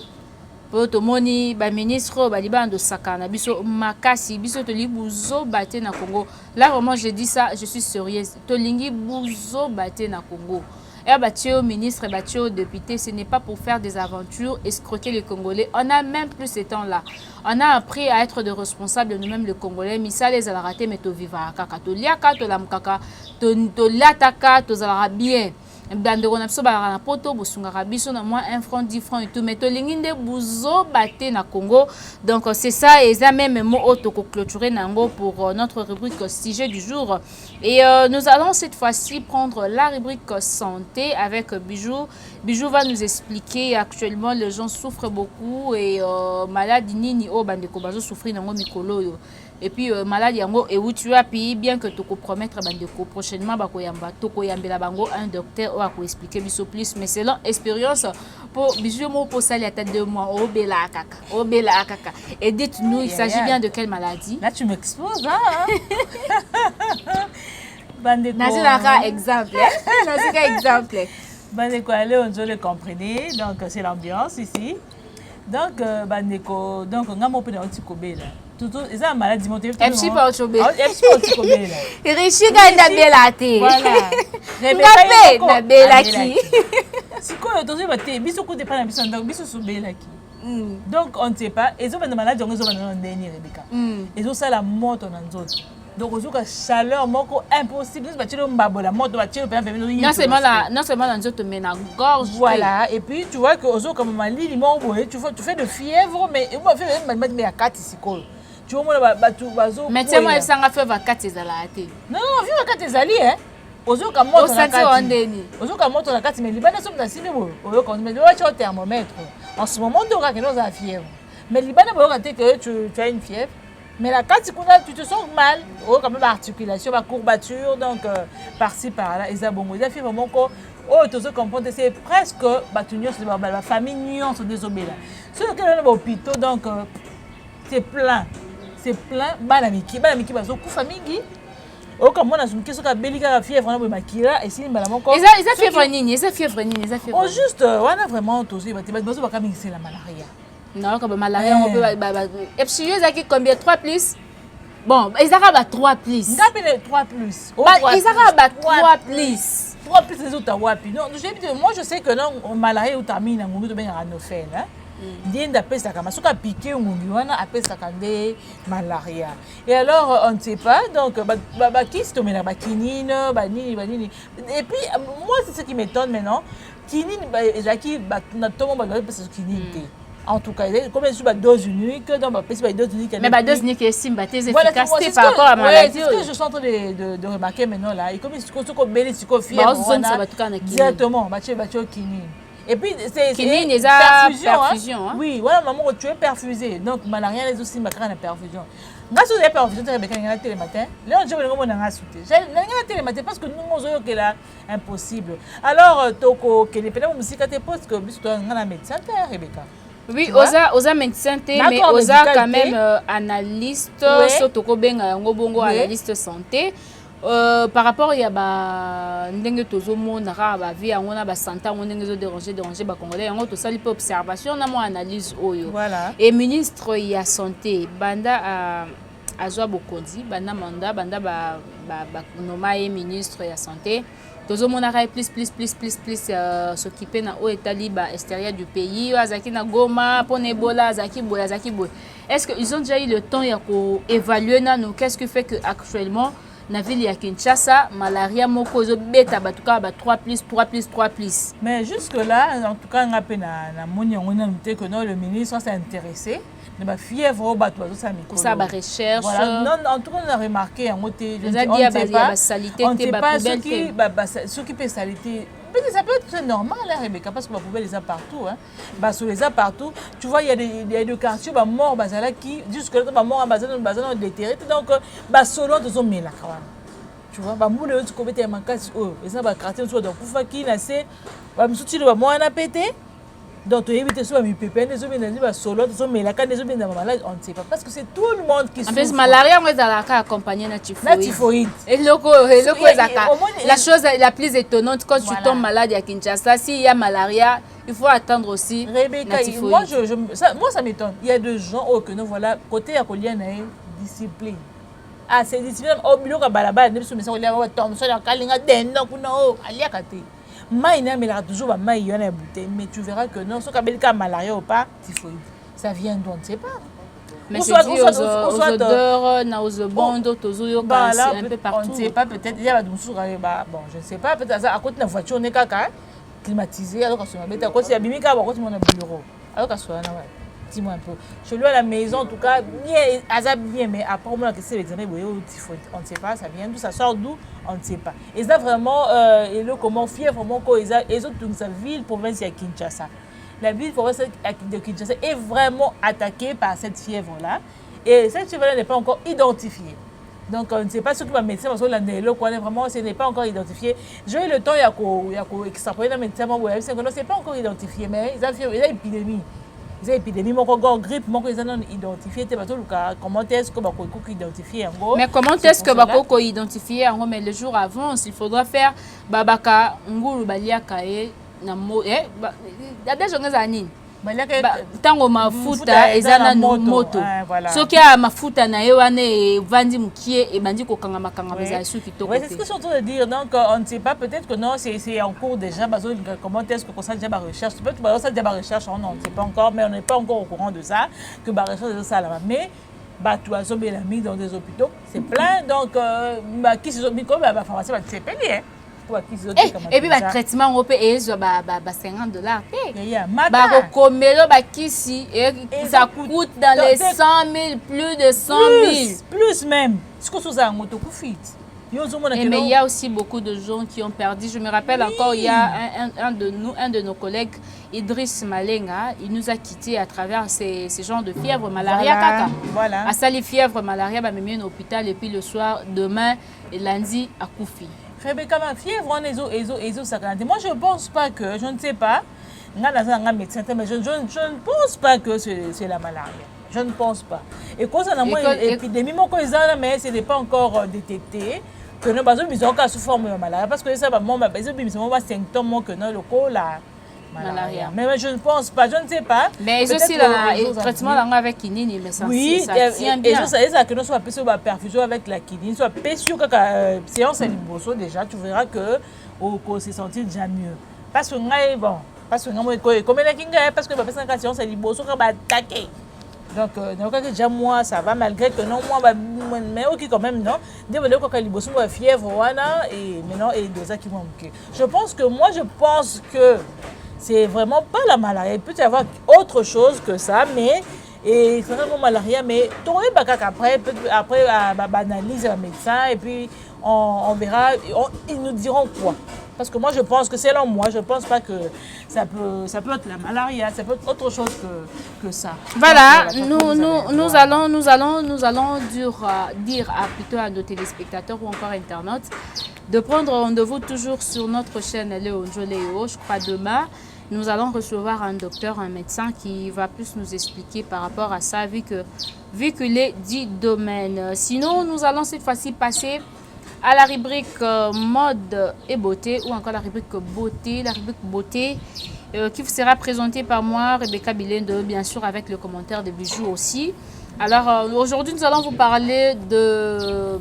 po to moni ba ministre ba libando sakana biso makasi biso to libuzo baté na Congo là vraiment je dis ça je suis sérieuse to lingi buzo baté na Congo. Et au ministre, au député, ce n'est pas pour faire des aventures, escroquer les Congolais. On a même plus ces temps-là. On a appris à être de responsables de nous-mêmes, les Congolais. Mais ça, les a ratés, mais tu vivras. Tu liaka, tu lamkaka, tu lataka, tu zalara bien. Dans le poto, moins 1 franc, 10 francs et tout. Mais tu l'inginde bouzo baté na Congo. Donc c'est ça, et ça même mot auto clôturer nango pour notre rubrique sujet du jour. Et nous allons cette fois-ci prendre la rubrique santé avec Bijou. Bijou va nous expliquer actuellement les gens souffrent beaucoup et maladie nini o bandeko bazo souffrir nango mikolo yo. Et puis maladie yango et où tu as puis bien que tu compromettre bandeko prochainement bakoyamba tokoyambela bango un docteur ou a ko expliquer biso plus mais selon expérience pour Bijou mo pour ça il y a 2 mois au bela kaka et dites-nous il s'agit bien de quelle maladie? Là tu m'exposes hein. Bandeko Nazilaka exemple bandeko allez on le comprenez donc c'est l'ambiance ici donc bandeko donc ngamo pe na otikobela tout ils ont maladie montée FC pas ochobela FC otikobela Richika na belate voilà ngape na belaki sikoyo tozo bate biso ko dépend na biso ndako biso sobelaki donc on ne sait pas ils ont une maladie on ont un dernier Rebecca ils ont ça la moto na nzoto. Donc aujourd'hui chaleur moko impossible nous battre mbabola moto battre non seulement la nzoto mais na gorge voilà et puis tu vois que ozo comme malili mongo tu fais de fièvre mais moi fait même mais à 4 sikoyo tu vois moi bazo mais c'est moi sanga fièvre à 4 ezala ate non fièvre à 4 ezali hein ozo ka moto na 4 ozo ka moto na 4 mais libana somme na sime bo oyo quand mais tu as thermomètre en ce moment tu auras que nous a fièvre mais libana bo ka que tu as une fièvre. Mais là, quand tu te sens mal, quand même l'articulation, la courbature, donc par-ci, par-là, ils ont bon, ils ont fait vraiment que, tu se comprends, c'est presque, la famille nuance sont désobéis là. Sur lequel on est au hôpital, donc c'est plein, banamiki, parce que famille, comme on a une question qui a belika fièvre, on a makira, et si on a encore. Ils ont fièvre nini. Oh juste, on a vraiment tous, ils ont pas mixer la malaria. Non, comme malaria, on peut. Et puis, ils ont combien 3 plus? Bon, ils ont 3 plus. 3 plus. Ils ont 3 plus. 3 plus les autres wapi. Non, moi je sais que non, malaria ou tamine, on peut bien anophèle. Dien d'appel ça comme ça piqué on wana appelle ça kande malaria. Et alors on ne sait pas donc qui se tombe na kinine banini. Et puis moi c'est ce qui m'étonne maintenant. Kinine ezaki na tomo ba parce que kinine. En tout cas, comme je suis à dose unique, donc ma dose unique. Mais ma dose unique est efficace par rapport à ma maladie. C'est ce que je suis en train de remarquer maintenant là. Et comme je suis directement, et puis c'est perfusion. Oui, voilà, maman, tu es perfusé. Donc malaria les aussi ma perfusion. Nga so ya perfusion te rebeka ngana télé matin. Là je vais ngomona nga souté. Ngana télé matin parce que nous ozo que là impossible. Alors toko que les pédales musique te pose que biso ngana médecin te Rebecca. Oui, osa médecin, mais osa quand même analyste, surtout bongo analyste santé. Par rapport à ndenge tozomona ba vie on a ba santé on ndenge déranger ba congolais on to sali peu observation na mo analyse oyo. Voilà. Et ministre ya santé banda azwa bokonzi banda manda banda ba nommé ministre ya santé tozomona plus s'occuper na o état libre extérieur du pays azaki na Goma pour Ebola azaki boy. Est-ce que ils ont déjà eu le temps ya ko évaluer na nous qu'est-ce qui fait que actuellement na ville ya Kinshasa malaria moko zo beta batuka ba 3+. Mais jusque là en tout cas on a na moni on a noté que non le ministre s'est intéressé de ma fièvre au bateau ça micro ça ba recherche voilà non en tout cas on a remarqué en côté on ne sait pas ceux qui peut salité. Mais ça peut être normal, hein, Rebecca, parce que les poubelles les a partout. Hein. Bah, sur les a partout. Tu vois, il y a des quartiers morts, qui jusque-là, morts, ont déterré. Donc, selon tous les là, tu vois, moule, tu commettes un manquage, et ça va quartier, donc, pour faire qui n'a c'est, moi, on a pété. Donc, tu évites ça, mais pépé, les hommes, les solo, les hommes, là, quand les hommes sont malades, on ne sait pas. Parce que c'est tout le monde qui souffre. En plus, malaria, on est accompagné de la typhoïde. Et la chose la plus étonnante, quand tu tombes malade à Kinshasa, s'il y a malaria, il faut attendre aussi. Rebecca, moi, ça m'étonne. Il y a des gens que nous voilà, côté à Colien, discipline. Ah, c'est discipline. Au milieu de la balabala, nous sommes sur les tombes, sur la calinga, d'un an, mais toujours mais tu verras que non, ce qu'il y a malaria ou pas, typhoïde. Ça vient d'où on ne sait pas. Mais c'est dit aux odeurs, aux bondes, aux un peu partout. On ne sait pas, peut-être, il y a bon, je ne sais pas, peut-être à côté de la voiture, on est climatisé, alors qu'on se met à côté de la bimika, à côté de mon bureau. Alors qu'on soit là, dis-moi un peu. Chez lui à la maison, en tout cas, bien, mais après, on a laissé l'examen, on ne sait pas, ça vient d'où, ça sort d'où, on ne sait pas. Et ça vraiment, et le comment fier, vraiment, ils ont toute sa ville, province de Kinshasa. La ville, province de Kinshasa est vraiment attaquée par cette fièvre-là. Et cette fièvre-là n'est pas encore identifiée. Donc, on ne sait pas ce que ma médecin, parce que vraiment, ce n'est pas encore identifié. J'ai eu le temps, il y a extrapoler dans le médecin, ce n'est pas encore identifié, mais il y a une épidémie. Les épidémies, mon grippe, mon ils ont identifié. Comment est-ce que vous identifier en gros? Mais comment est-ce que vous identifier en gros? Mais le jour avant, il faudra faire babaka ngulu baliaka e na mo eh dada jonga zani. Tango mafuta ezana moto. Soki a mafuta na ye wane vandi mukie e bandi ko kanga makanga beza su kitoko. Oui, c'est ce que je suis en train de dire. Donc on ne sait pas, peut-être que non, c'est en cours déjà. Comment est-ce que ça déjà ma recherche? Peut-être que ça déjà ma recherche, on ne sait pas encore, mais on n'est pas encore au courant de ça, que ma recherche de ça là-bas. Mais tout a bien mis dans des hôpitaux, c'est plein. Donc qui se sont mis comme la pharmacie va c'est payé. Et puis le traitement on peut $50. Ça coûte dans les 100 000, plus de 100 000. Plus même. Ce que ça mais il y a aussi beaucoup de gens qui ont perdu. Je me rappelle encore, il y a un de nos collègues, Idriss Malenga, il nous a quittés à travers ces genres de fièvre malaria. Voilà. À ça, les fièvres malaria, bah, mis à l'hôpital et puis le soir, demain, et lundi, à Koufi. Rebecca, ma fièvre, moi, je ne pense pas que, je ne sais pas, mais je ne pense pas que c'est la malaria. Je ne pense pas. Et quand on a moins épidémie, mais ce n'est pas encore détecté. Que nous avons sous forme de malaria. Parce que ça va un symptôme que nous avons la malaria. Mais je ne pense pas, je ne sais pas. Mais aussi le traitement avec kinini, mais ça tient bien. Et ça que nous sommes en perfusion avec la kinini, soit sûr que la séance est libre déjà, tu verras que se sentir déjà mieux. Parce que bon, parce que comme la kinga, parce que la séance est libre, on va attaquer. Donc, déjà moi, ça va malgré que non, moi, mais ok quand même, non. Dès que la fièvre, et maintenant, et des qui vont manquer. Je pense que c'est vraiment pas la malaria. Il peut y avoir autre chose que ça, mais et c'est vraiment malaria. Mais après, analyse un médecin et puis on verra, ils nous diront quoi. Parce que moi, je pense que selon moi, je ne pense pas que ça peut être la malaria, ça peut être autre chose que ça. Voilà, nous allons dire plutôt à nos téléspectateurs ou encore internautes de prendre rendez-vous toujours sur notre chaîne Léo Njoléo, je crois demain. nous allons recevoir un docteur, un médecin qui va plus nous expliquer par rapport à ça, vu qu'il est du domaine. Sinon, nous allons cette fois-ci passer à la rubrique mode et beauté, ou encore la rubrique beauté, qui sera présentée par moi, Rebecca Bilendo, bien sûr avec le commentaire de bijoux aussi. Alors aujourd'hui, nous allons vous parler de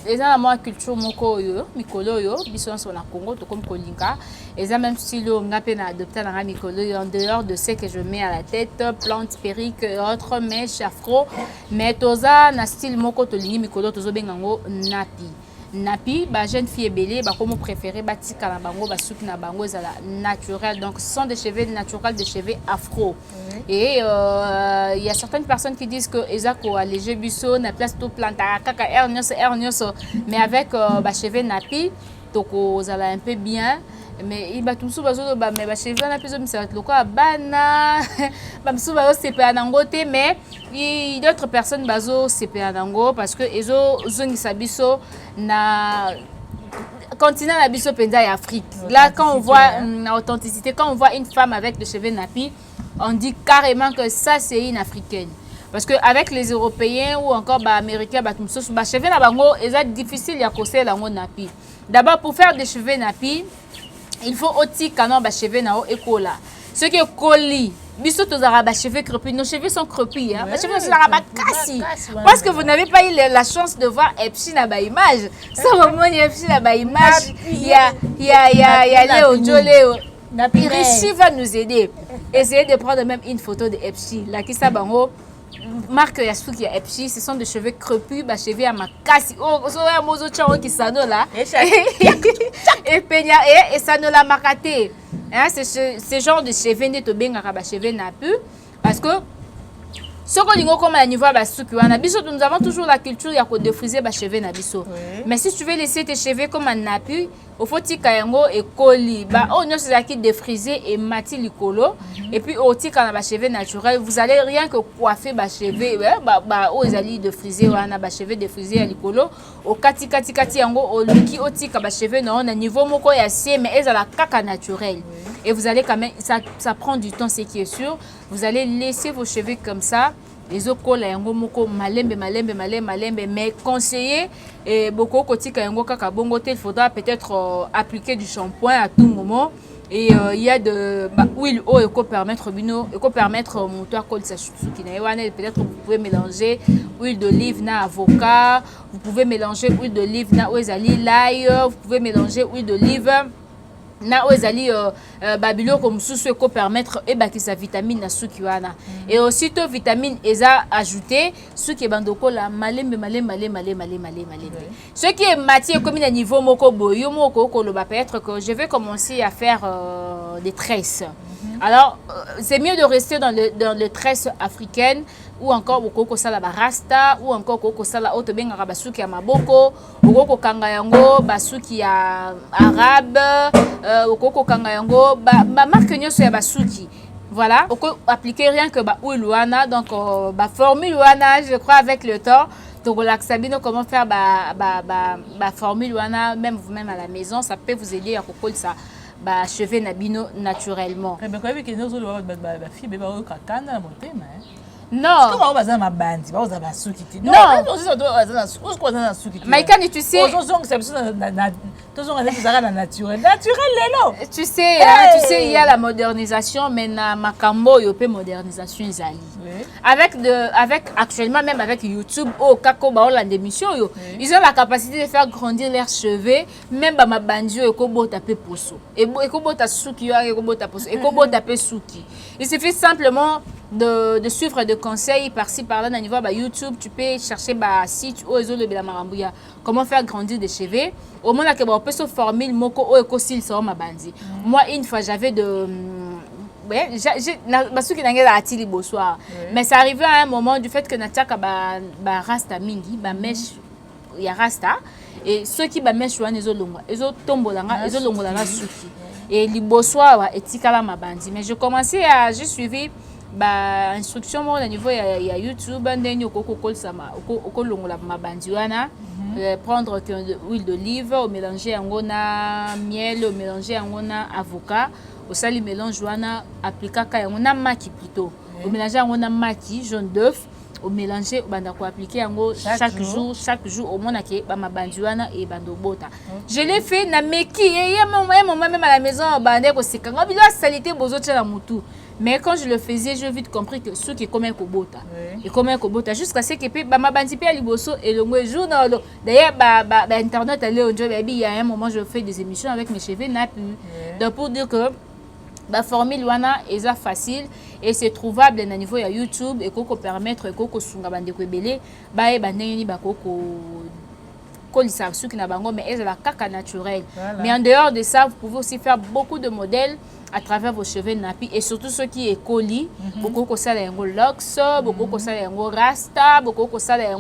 eza na culture moko yo mikolo yo biso na Congo to comme kolinga eza même style nga pe na adopter na mikolo yo en dehors de ce que je mets à la tête, plantes, perruques, autres mèches, afro, mais toza na style moko to lingi mikolo tozo bengango napi ba jeune fille belé ba comme préféré ba tika na bango ba suki na bango ezala naturel, donc ce sont des cheveux naturels, des cheveux afro. Et il y a certaines personnes qui disent que ezako alléger biso na place tout planta kaka ernioso mais avec ba cheveux napi toko zala un peu bien. Mais il va tout sous bazo ba mais ba cheveux na piso misala loko bana ba sous bazo c'est pas nangote, mais d'autres personnes bazo c'est pas nango parce que ezo zongisa biso na continent la biso penza et Afrique. Là quand on voit l'authenticité, quand on voit une femme avec des cheveux napi, on dit carrément que ça c'est une africaine. Parce que avec les Européens ou encore les Américains, les cheveux na bango est difficile à causer la napi. D'abord pour faire des cheveux napi, il faut aussi canon ba cheveux na o ekola. Ce qui est coli, biso tozara ba cheveux crépus, nos cheveux sont crépus hein. Ba cheveux sont la kasi. Parce que vous n'avez pas eu la chance de voir Epsi na ba image. Ça vraiment Epsi na ba image. Il y a Léo Joleo. Rishi va nous aider. Essayez de prendre même une photo de Epsi. La qui sabango marque Yasuki ya Epsi, ce sont des cheveux crépus, ba cheveux à makasi. Oh, so ya mozo chao qui sano là. Et penya et ça ne l'a makaté. Hein, c'est ce genre de cheveux ne to benga ba cheveux na pu parce que ce qu'on dit comme à niveau ba suki wana biso nous avons toujours la culture ya ko défriser ba cheveux na biso. Mais si tu veux laisser tes cheveux comme un napu, il faut tika yango et coli ba on nyonso za ki défriser et mati likolo et puis au tika na ba cheveux naturel, vous allez rien que coiffer ba cheveux ba o ezali de friser wana ba cheveux défrisés ya likolo au kati yango au liki o tika ba cheveux na niveau moko ya sie mais ezala kaka naturel. Et vous allez quand même, ça prend du temps, c'est qui est sûr. Vous allez laisser vos cheveux comme ça. Les okola yango moko malembe, mais conseiller et beaucoup kotika yango kaka bongo il faudra peut-être appliquer du shampoing à tout moment. Et il y a de huile eau et peut permettre mon toit col sa suki na wana, peut-être vous pouvez mélanger huile d'olive na avocat, vous pouvez mélanger huile d'olive na oezali l'ail, vous pouvez mélanger huile d'olive na ozali babilo comme sous ko permettre et baki sa vitamine na suki wana et aussitôt vitamine eza ajouté suki bandoko la malembe ce qui est matière comme à niveau moko boyo moko ko lo ba peut-être que je vais commencer à faire des tresses. Alors c'est mieux de rester dans le tresse africaine ou encore beaucoup sala barasta ou encore beaucoup sala auto benga basuki ya maboko beaucoup kanga yango basuki ya arabe beaucoup kanga yango ba marque nyoso ya basuki. Voilà, on peut appliquer rien que ba huile wana, donc ba formule wana, je crois avec le temps. Donc la Sabino comment faire ba formule wana même vous-même à la maison, ça peut vous aider à coller ça ba cheveux nabino naturellement. Mais quand même que nous autres ba fille ba o kakana monter mais non. Comment on va ma bande, on va ba suki. Non, mais quand tu sais, tu sais, il y a la modernisation, mais na makambo yope modernisation izali. Avec actuellement même avec YouTube au kako ba la démission yo, ils ont la capacité de faire grandir leurs cheveux, même ba ma bandio eko bota pe poso. Eko bota suki yo, eko bota poso, eko bota pe suki. Il suffit simplement de suivre des conseils par-ci par-là dans niveau YouTube. Tu peux chercher bah site ou comment faire grandir des cheveux. Au moins là que on peut se former moko o ekosil sur ma bandi. Moi une fois j'avais de mais ça arrivait à un moment du fait que nataka ba rasta mingi ba mèche ya rasta et ceux qui ba mèche wana ezo tombolanga ezo longolanga suki et liboswa wa etikala mabandi. Mais je commençais à j'ai suivi ba instruction au niveau ya YouTube ndeni okoko sama okolongola mabandi wana prendre huile d'olive, au mélanger yango na miel, au mélanger yango na avocat, au sali mélange wana appliquer ka on a maki plutôt au mélanger on a maki jaune d'œuf au mélanger banda ko appliquer yango chaque jour au moins que ba mabandi wana et bando bota je l'ai fait na meki et maman même à la maison bande ko sekanga bilo salité bozo tela mutu. Mais quand je le faisais, j'ai vite compris que ceux qui commettent au bota et comment au bota jusqu'à ce que ma bandi pe liboso et le journal d'ailleurs internet allait au job il y a un moment je fais des émissions avec mes cheveux n'a plus donc pour dire que la formule wana est facile et c'est trouvable à niveau ya YouTube et qu'on permettre que sunga bande ko belé ba e bande ni ba koko ceux qui n'a pas mais elle est la caca naturelle. Mais en dehors de ça, vous pouvez aussi faire beaucoup de modèles à travers vos cheveux nappi et surtout ceux qui est colis. Beaucoup que ça les locks, beaucoup que ça les rasta, beaucoup que ça les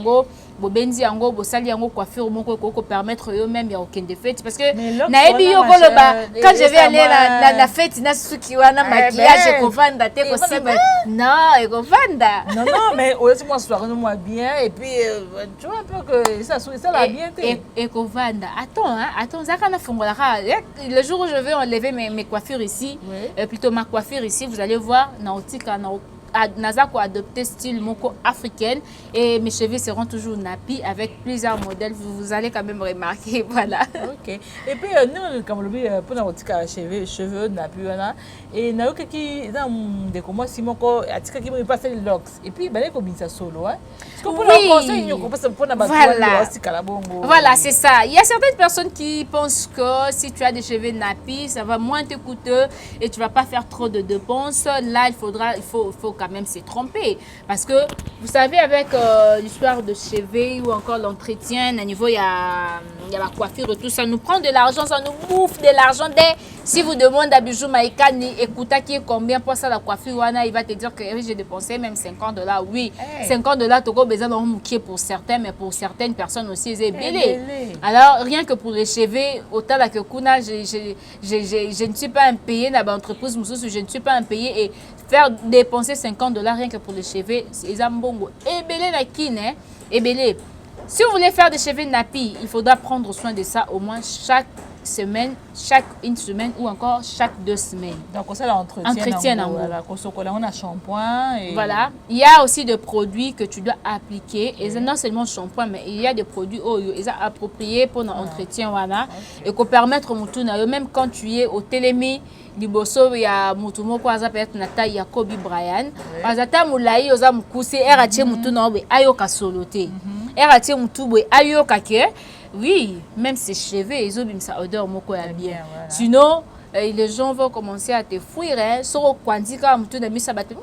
bobenzi yango bosali yango coiffure moko ko permettre eux-mêmes il y a aucun défaut parce que naebi yoko loba quand je vais aller la fête na suki wana maquillage ko vanda te ko simba non et ko vanda non mais aussi moi soir moi bien et puis tu vois un peu que ça la bien et ko vanda attends ça kana fongola le jour où je vais enlever mes coiffures ici plutôt ma coiffure ici vous allez voir na otika na Nazako a adopté style moko africaine et mes cheveux seront toujours nappis avec plusieurs modèles. Vous allez quand même remarquer, voilà. Ok. Et puis nous, comme le dit, pour notre cheveux nappis, et nous qui dans des comment si moko atika qui me passe les locks. Et puis ben comme ça solo, hein. Voilà, c'est ça. Il y a certaines personnes qui pensent que si tu as des cheveux nappis, ça va moins te coûter et tu vas pas faire trop de dépenses. Là, il faut quand même se tromper parce que vous savez avec l'histoire de cheveux ou encore l'entretien à niveau il y a la coiffure et tout ça nous prend de l'argent, ça nous bouffe de l'argent. Si vous demandez à Bijou Maïka ni écoutez qui est combien pour ça la coiffure wana, il va te dire que oui, j'ai dépensé même $50. Oui, $50 tu as besoin d'un moukier pour certains mais pour certaines personnes aussi c'est belé. Alors rien que pour les cheveux autant là que kuna je ne suis pas impayé dans l'entreprise je ne suis pas impayé et faire dépenser $50 rien que pour les cheveux, c'est zambongo. Et belé la kin, et belé. Si vous voulez faire des cheveux nappis, il faudra prendre soin de ça au moins chaque semaine, chaque une semaine ou encore chaque 2 semaines. Donc ça l'entretien en gros. Voilà, on a shampoing et voilà, il y a aussi des produits que tu dois appliquer et non seulement shampoing mais il y a des produits ils sont appropriés pour notre entretien voilà et qu'on permettre même quand tu es au télémi liboso ya mutu moko aza peut-être na taille ya Kobe Bryant azata mulai oza mukuse eratie mutu na obe ayoka soloté eratie mutu boy ayoka ke oui même ses cheveux ils ont ça odeur moko ya bien sinon les gens vont commencer à te fuir soro kwandika mutu na misa bate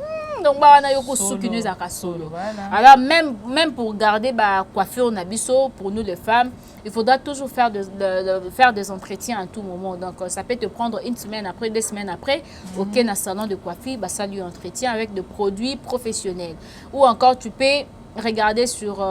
donc ba wana yoko suki nous aka solo alors même pour garder ba coiffure na biso pour nous les femmes il faudra toujours faire des entretiens à tout moment. Donc, ça peut te prendre 1 semaine après, 2 semaines après. Aucun salon de coiffure, bah, ça lui entretient avec des produits professionnels. Ou encore, tu peux regarder sur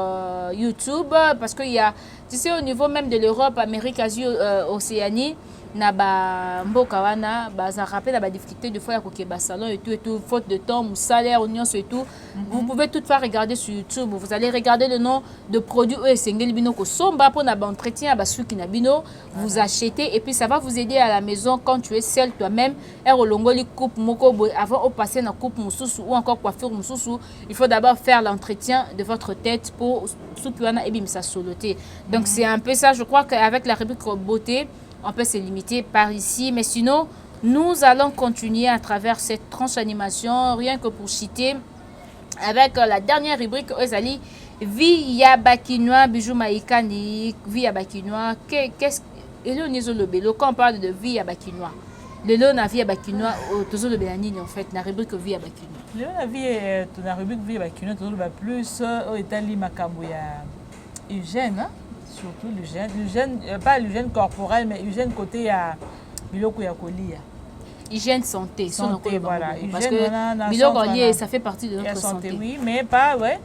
YouTube parce qu'il y a, tu sais, au niveau même de l'Europe, Amérique, Asie, Océanie, na ba mboka wana ba ça rappelle la difficulté de faire ba salon et tout faute de temps ou salaire oignon et tout vous pouvez tout faire regarder sur YouTube vous allez regarder le nom de produits et sengeli bino ko somba pour na ba entretien ba suki na bino vous achetez et puis ça va vous aider à la maison quand tu es seul toi-même et olongoli coupe moko avant au passer na coupe mususu ou encore coiffure mususu il faut d'abord faire l'entretien de votre tête pour suki wana et bimisa soloté donc c'est un peu ça je crois qu'avec la rubrique beauté on peut se limiter par ici, mais sinon, nous allons continuer à travers cette tranche animation, rien que pour citer, avec la dernière rubrique, Ozali, Via Bakinois, Bijou Maïkani, Via Bakinois, qu'est-ce que quand on parle de Via Bakinois, le lot na Via Bakinois, toujours le bénanine en fait, la rubrique Via Bakinois. Le lot na rubrique Via Bakinois, toujours le plus, au Italie, Makamboya, Eugène, surtout l'hygiène, pas l'hygiène corporelle, mais l'hygiène côté à biloko ya kolia. Hygiène santé, voilà. Parce que biloko lié, ça fait partie de notre santé. Oui, mais pas, ouais.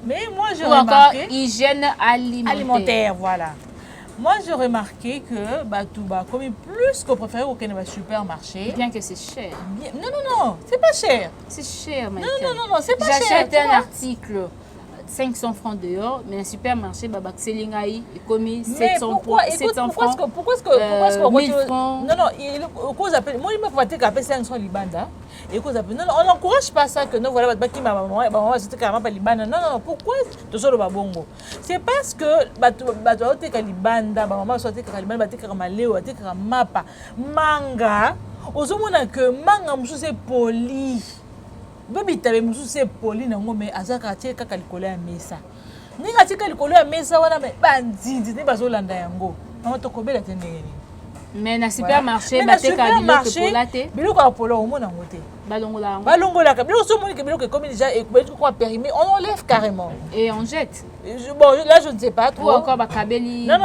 Mais moi, je remarqué... encore hygiène alimentaire. Voilà. Moi, j'ai remarqué que tout comme plus qu'on préfère au supermarché. Bien que c'est cher. Non, c'est pas cher. C'est cher, Non, c'est pas cher. J'achète un article. 500 francs dehors, mais le supermarché, il commis mais 700 francs. Pourquoi est-ce que 1000 francs. Non, moi, il m'a fait que 500 libanda. Et on n'encourage pas ça que non, voilà, qui m'a maman, c'était carrément pas libanda. Non, pourquoi tu sors le babongo? C'est parce que tu as libanda, maman, soit tu as libanda, tu as maléo, tu as mapa, manga. Aux hommes, que manga, c'est poli. Baby, tu as c'est poli, mais azaka, tu as calculé à mesa. Ni katika likolo ya mesa wana me bandidi ne bazolanda yango mama tokobela te ndenge nini mais na supermarché bateka biloko ya polo omona ngo te balongolaka biloko so moni ke biloko ekomi déjà ekobeti ko périmé on enlève carrément et on jette. Bon là je ne sais pas trop ou encore bakabeli non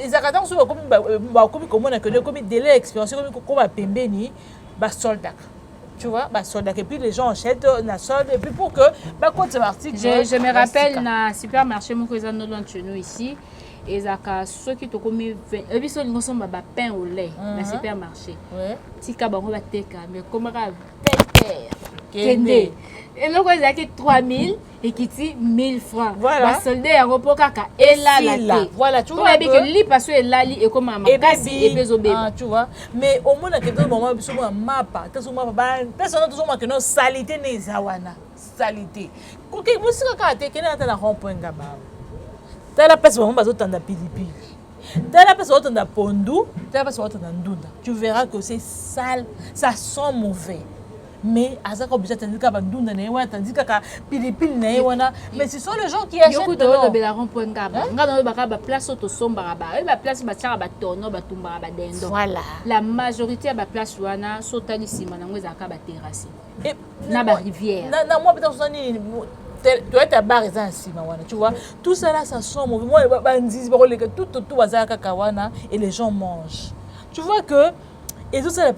ils akata so bakomi komona que comme délai expérience comme pembeni ba soldat. Tu vois, et puis les gens achètent la solde et puis pour que je me rappelle dans le supermarché chez nous ici et ceux qui ont commis 20 et puis ils ont pain au lait dans le supermarché tika bango bateka mais comment kende et donc ils ont 3000 et qui dit 1000 francs voilà solde ya repokaka et là voilà tu vois que li parce que lali et comme makasi et bezobe tu vois mais au moins que dans moment biso mapa taso mapa ba personne taso mapa que non salité ne zawana salité ko ke musika ka te ke na ta na rond-point ngaba tala pesa mama bazotanda pilipili tala pesa bazotanda pondu tala pesa bazotanda ndunda tu verras que c'est sale ça sent mauvais. Mais azaka obligé tandika bandunda na yewa tandika ka pilipili na yewana mais ce sont les gens qui achètent de bela rond-point ngaba ngana baka ba place auto sombara ba place ba tshaka ba tono ba tumbara ba dendo voilà la majorité ba place wana sotali sima nango ezaka ba terrasse et na ba rivière na moi peut-être soni tu es ta barre ainsi mawana tu vois tout ça là ça sent mauvais moi bandisi ba koleka tout bazaka kawana et les gens mangent tu vois que et tout ça,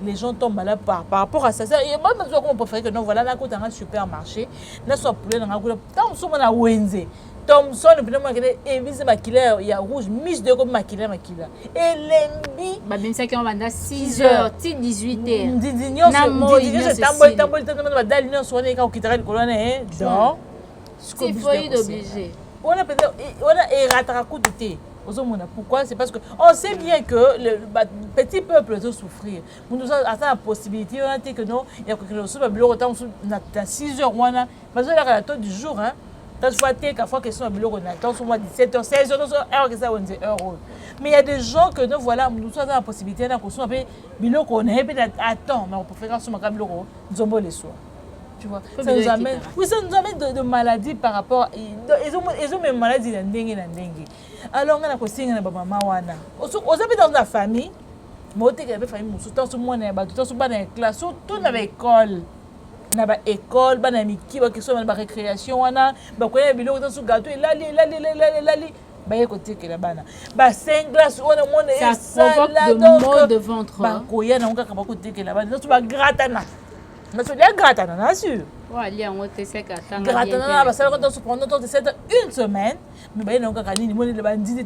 les gens tombent malades par rapport à ça. Et moi, je préfère que nous voilà là dans un supermarché, là soit poulet dans un coup, tant sommes à Wednesday. Thomson, il y a rouge, mise de comme maquillage. Et l'embi. Bien ça qui on va dans 6h, 18h. C'est foyer d'obligé. On a pourquoi? C'est parce qu'on sait bien que le petit peuple doit souffrir. Nous avons la possibilité, on a dit que non, il y a quelque chose qui est à 6 heures, on a la taux du jour. Fois que sont à 17h, 16h, mais il y a des gens que nous voilà, nous avons la possibilité de consommer biloko, on a attends, mais on peut faire sur ma biloko, nous avons les soirs. Tu vois, ça nous amène, oui, ça nous amène de maladies par rapport, ils ont même maladies dengue. Alors on a conseillé na maman wana. Aux habitants dans la famille, moi tu que la famille musuta sur moi na ba tout sur bana classe, tout na école. Na ba école, bana miki ba question na ba récréation wana, ba ko ya biloko sur gâteau lali ba ye côté que la bana. Ba 5 glaces on a ça provoque de maux de ventre. Ba ko ya na on ka ba côté que la bana, tu ba gratana. Mais tu les gratana, na sûr. Ouais, il y a un autre c'est gratana ba ça quand on se prend notre une semaine. Mais il y a un canini, il y a un bandit,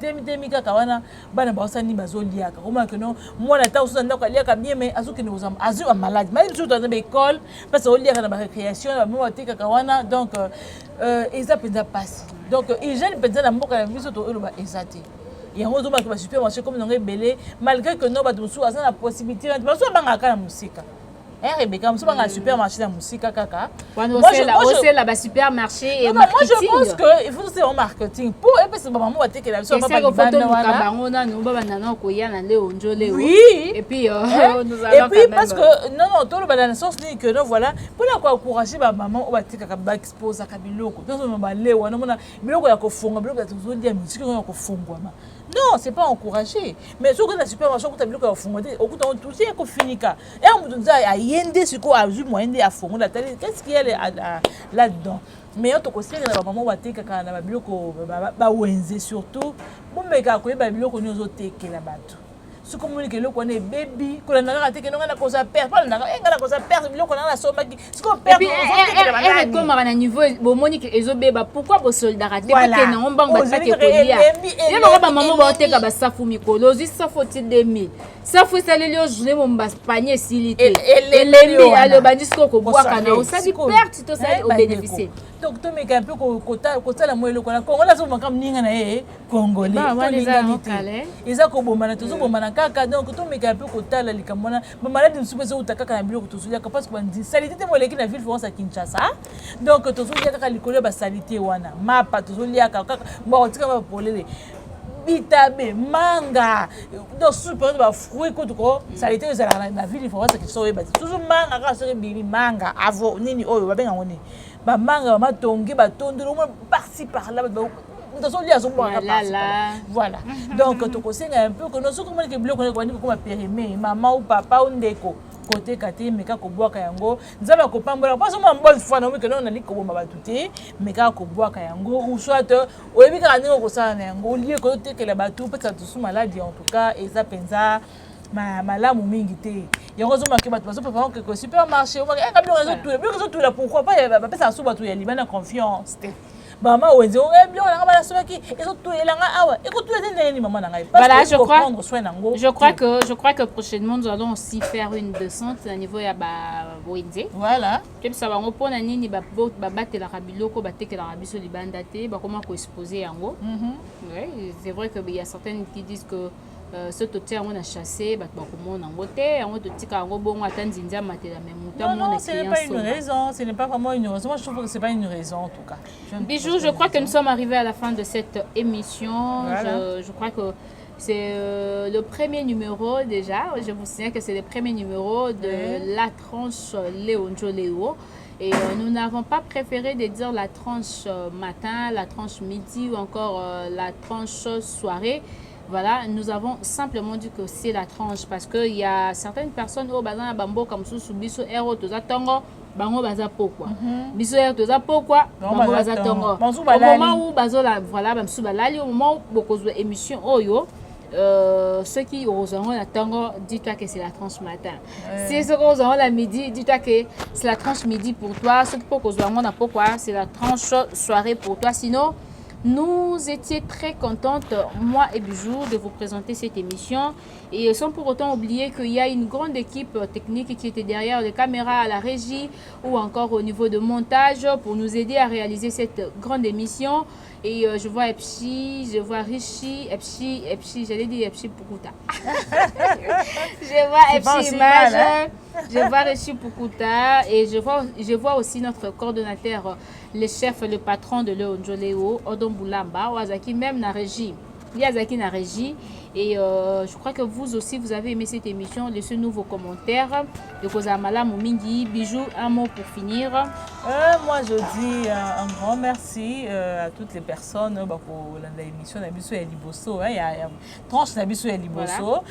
bana basani bazolia comment que non moi na ta usanda kwa lia kabie mais azuki nous azu malade mais surtout dans l'école parce que lia na récréation na moi tika kawana donc ils a penda passe donc ils gênent penda na mboka na biso to elo ba exacté et on doit que supermarché comme non belé malgré que non ba musu azana la possibilité ba so bangaka na musika. Rebecca, je suis dans le supermarché de musique. Moi, je supermarché et marketing. Moi, je pense qu'il faut faire un marketing. Pour eux, c'est maman qui est là. C'est ça, oui. Et puis, parce que, non, tout le dans le sens que, non, voilà, pour encourager ma maman, on va exposer à Kabiloko. Dans le moment où on a Biloko, il y a Kofonga, Biloko, il y a musique, il y a Kofonga. Non, c'est pas encouragé. Mais ce que tu as supermarché, tu as vu au coup tout c'est qu'on finit. Et on me dit à yende ce qu'on a vu moyen de à fond qu'est-ce qu'il y a là-dedans. Mais on te conseille que la maman va te quand na biloko ba wenze surtout bon mais ka ko ba biloko nous autres que la bateau. Ce communique le connaît baby ko na ngata ke ngana ko sa père pas na ngana ko sa père biloko na la soma ki ce qu'on perd et comme à niveau bon monique ezobeba pourquoi bo soldat raté que na on bang ba te kolia et maman ba te ka ba safu mikolo zi safu ti 2000 ça faut saler le journée mon panier silité et lembi alors bandisco ko bois kana o ça dit perte to ça au bénéficier donc to meka un peu kota la moyo ko na Congo la zo makam ninga na congolais to l'égalité eza ko bomana to zo bomana kaka donc to meka un peu kota la likamona ba malade nsupe zo utaka na biloko to zulia parce que bandi salité te moleki na ville France à Kinshasa donc to zulia kaka likolo ba salité wana mapa to zulia kaka ba tika ba polele bitabe manga donc super ba fruit ko to salité za na ville France qui so ba toujours manga ka so bili manga avo nini oyo ba benga ngoni ba manga ba tongi ba tondolo par-ci par-là voilà donc to kosenga un peu que nous sommes comme que bloc comme périmé maman ou papa ou ndeko côté kati meka ko boaka yango nzaba ko pambola parce que moi bonne fois non que non na liko bomba batuté meka ko boaka yango ou soit oyebi ka ndingo ko sala yango lié ko tekela batu peut-être tous malade en tout cas et ça penza malamu mingi te yango zo marqué bato bazo préparer que supermarché on va bien tout là pourquoi pas ba pesa so bato ya libana confiance te maman wenze on bien on a bala soki et tout elanga awa et tout est maman na ngai voilà je crois que prochainement nous allons aussi faire une descente à niveau ya ba wenze voilà comme ça bango pona nini ba batela rabiloko ba tekela rabiso libanda te ba comment ko exposer yango oui c'est vrai que il y a certaines qui disent que ce toté on a chassé ba comment na ngote on te tika ngo bongo atanzinza matela mais non, ce n'est pas une raison, ce n'est pas vraiment une raison. Moi, je trouve que ce n'est pas une raison, en tout cas. Bijou, je crois que nous sommes arrivés à la fin de cette émission. Voilà. Je crois que c'est le premier numéro déjà. Je vous signale que c'est le premier numéro de la tranche Léo Njoleo. Et nous n'avons pas préféré de dire la tranche matin, la tranche midi ou encore la tranche soirée. Voilà, nous avons simplement dit que c'est la tranche parce qu'il y a certaines personnes au bazan bambo comme sous biso ero toza tongo bango baza pourquoi biso ero toza pourquoi bango baza tongo au moment où bazola voilà bamsu balali au moment où bokozwa émission oyo ceux qui auront la tango, dis-toi que c'est la tranche matin. Si ceux qui auront la midi, dis-toi que c'est la tranche midi pour toi. Ceux qui auront la pourquoi c'est la tranche soirée pour toi. Sinon, nous étions très contentes, moi et Bijou, de vous présenter cette émission. Et sans pour autant oublier qu'il y a une grande équipe technique qui était derrière les caméras à la régie ou encore au niveau de montage pour nous aider à réaliser cette grande émission. Et je vois Epsi, je vois Rishi, Epsi, j'allais dire Epsi Pukuta. Je vois Epsi Image, je vois Rishi Pukuta et je vois aussi notre coordonnateur, le chef, le patron de Léo Njoleo, Odon Boulamba, Ouazaki, même na régie. Yazaki na régie. Et je crois que vous aussi, vous avez aimé cette émission. Laissez-nous vos commentaires. De Kozamala Momingi, Bijou, un mot pour finir. Moi, je dis un grand merci à toutes les personnes pour l'émission Nabiso et Liboso. Il y a tranche Nabiso et Liboso.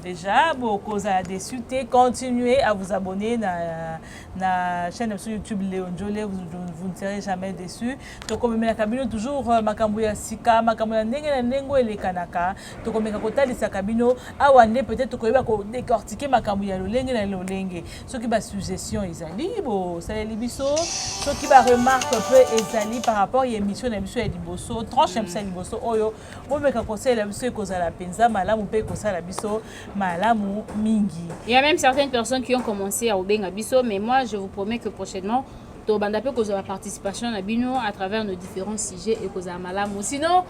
Déjà, beaucoup à déçu. Continuez à vous abonner à la chaîne sur YouTube Léo Njoleo. Vous ne serez jamais déçus. Donc, comme la cabine, toujours Makambuya Sika, Makambuya Nengo et les Kanaka. Meka kotali sakabino awane peut-être ko yeba ko décortiquer makambu ya lolenge na lolenge ceux qui ba suggestion ezali bo ça libiso ceux qui ba remarque peu ezali par rapport à émission na biso ya liboso tranche ya liboso oyo bo meka conseil la biso ko za la penza malamu pe ko ça la biso malamu mingi. Il y a même certaines personnes qui ont commencé à obenga biso mais moi je vous promets que prochainement to banda pe ko za la participation na bino à travers nos différents sujets et ko za malamu sinon.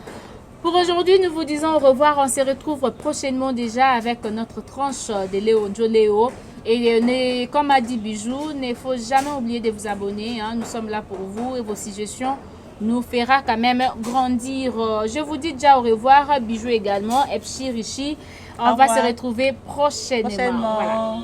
Pour aujourd'hui, nous vous disons au revoir. On se retrouve prochainement déjà avec notre tranche de Léo Njoleo. Et comme a dit Bijou, il ne faut jamais oublier de vous abonner. Nous sommes là pour vous et vos suggestions nous fera quand même grandir. Je vous dis déjà au revoir. Bijou également. Epsi, Rishi. On va se retrouver prochainement. Voilà.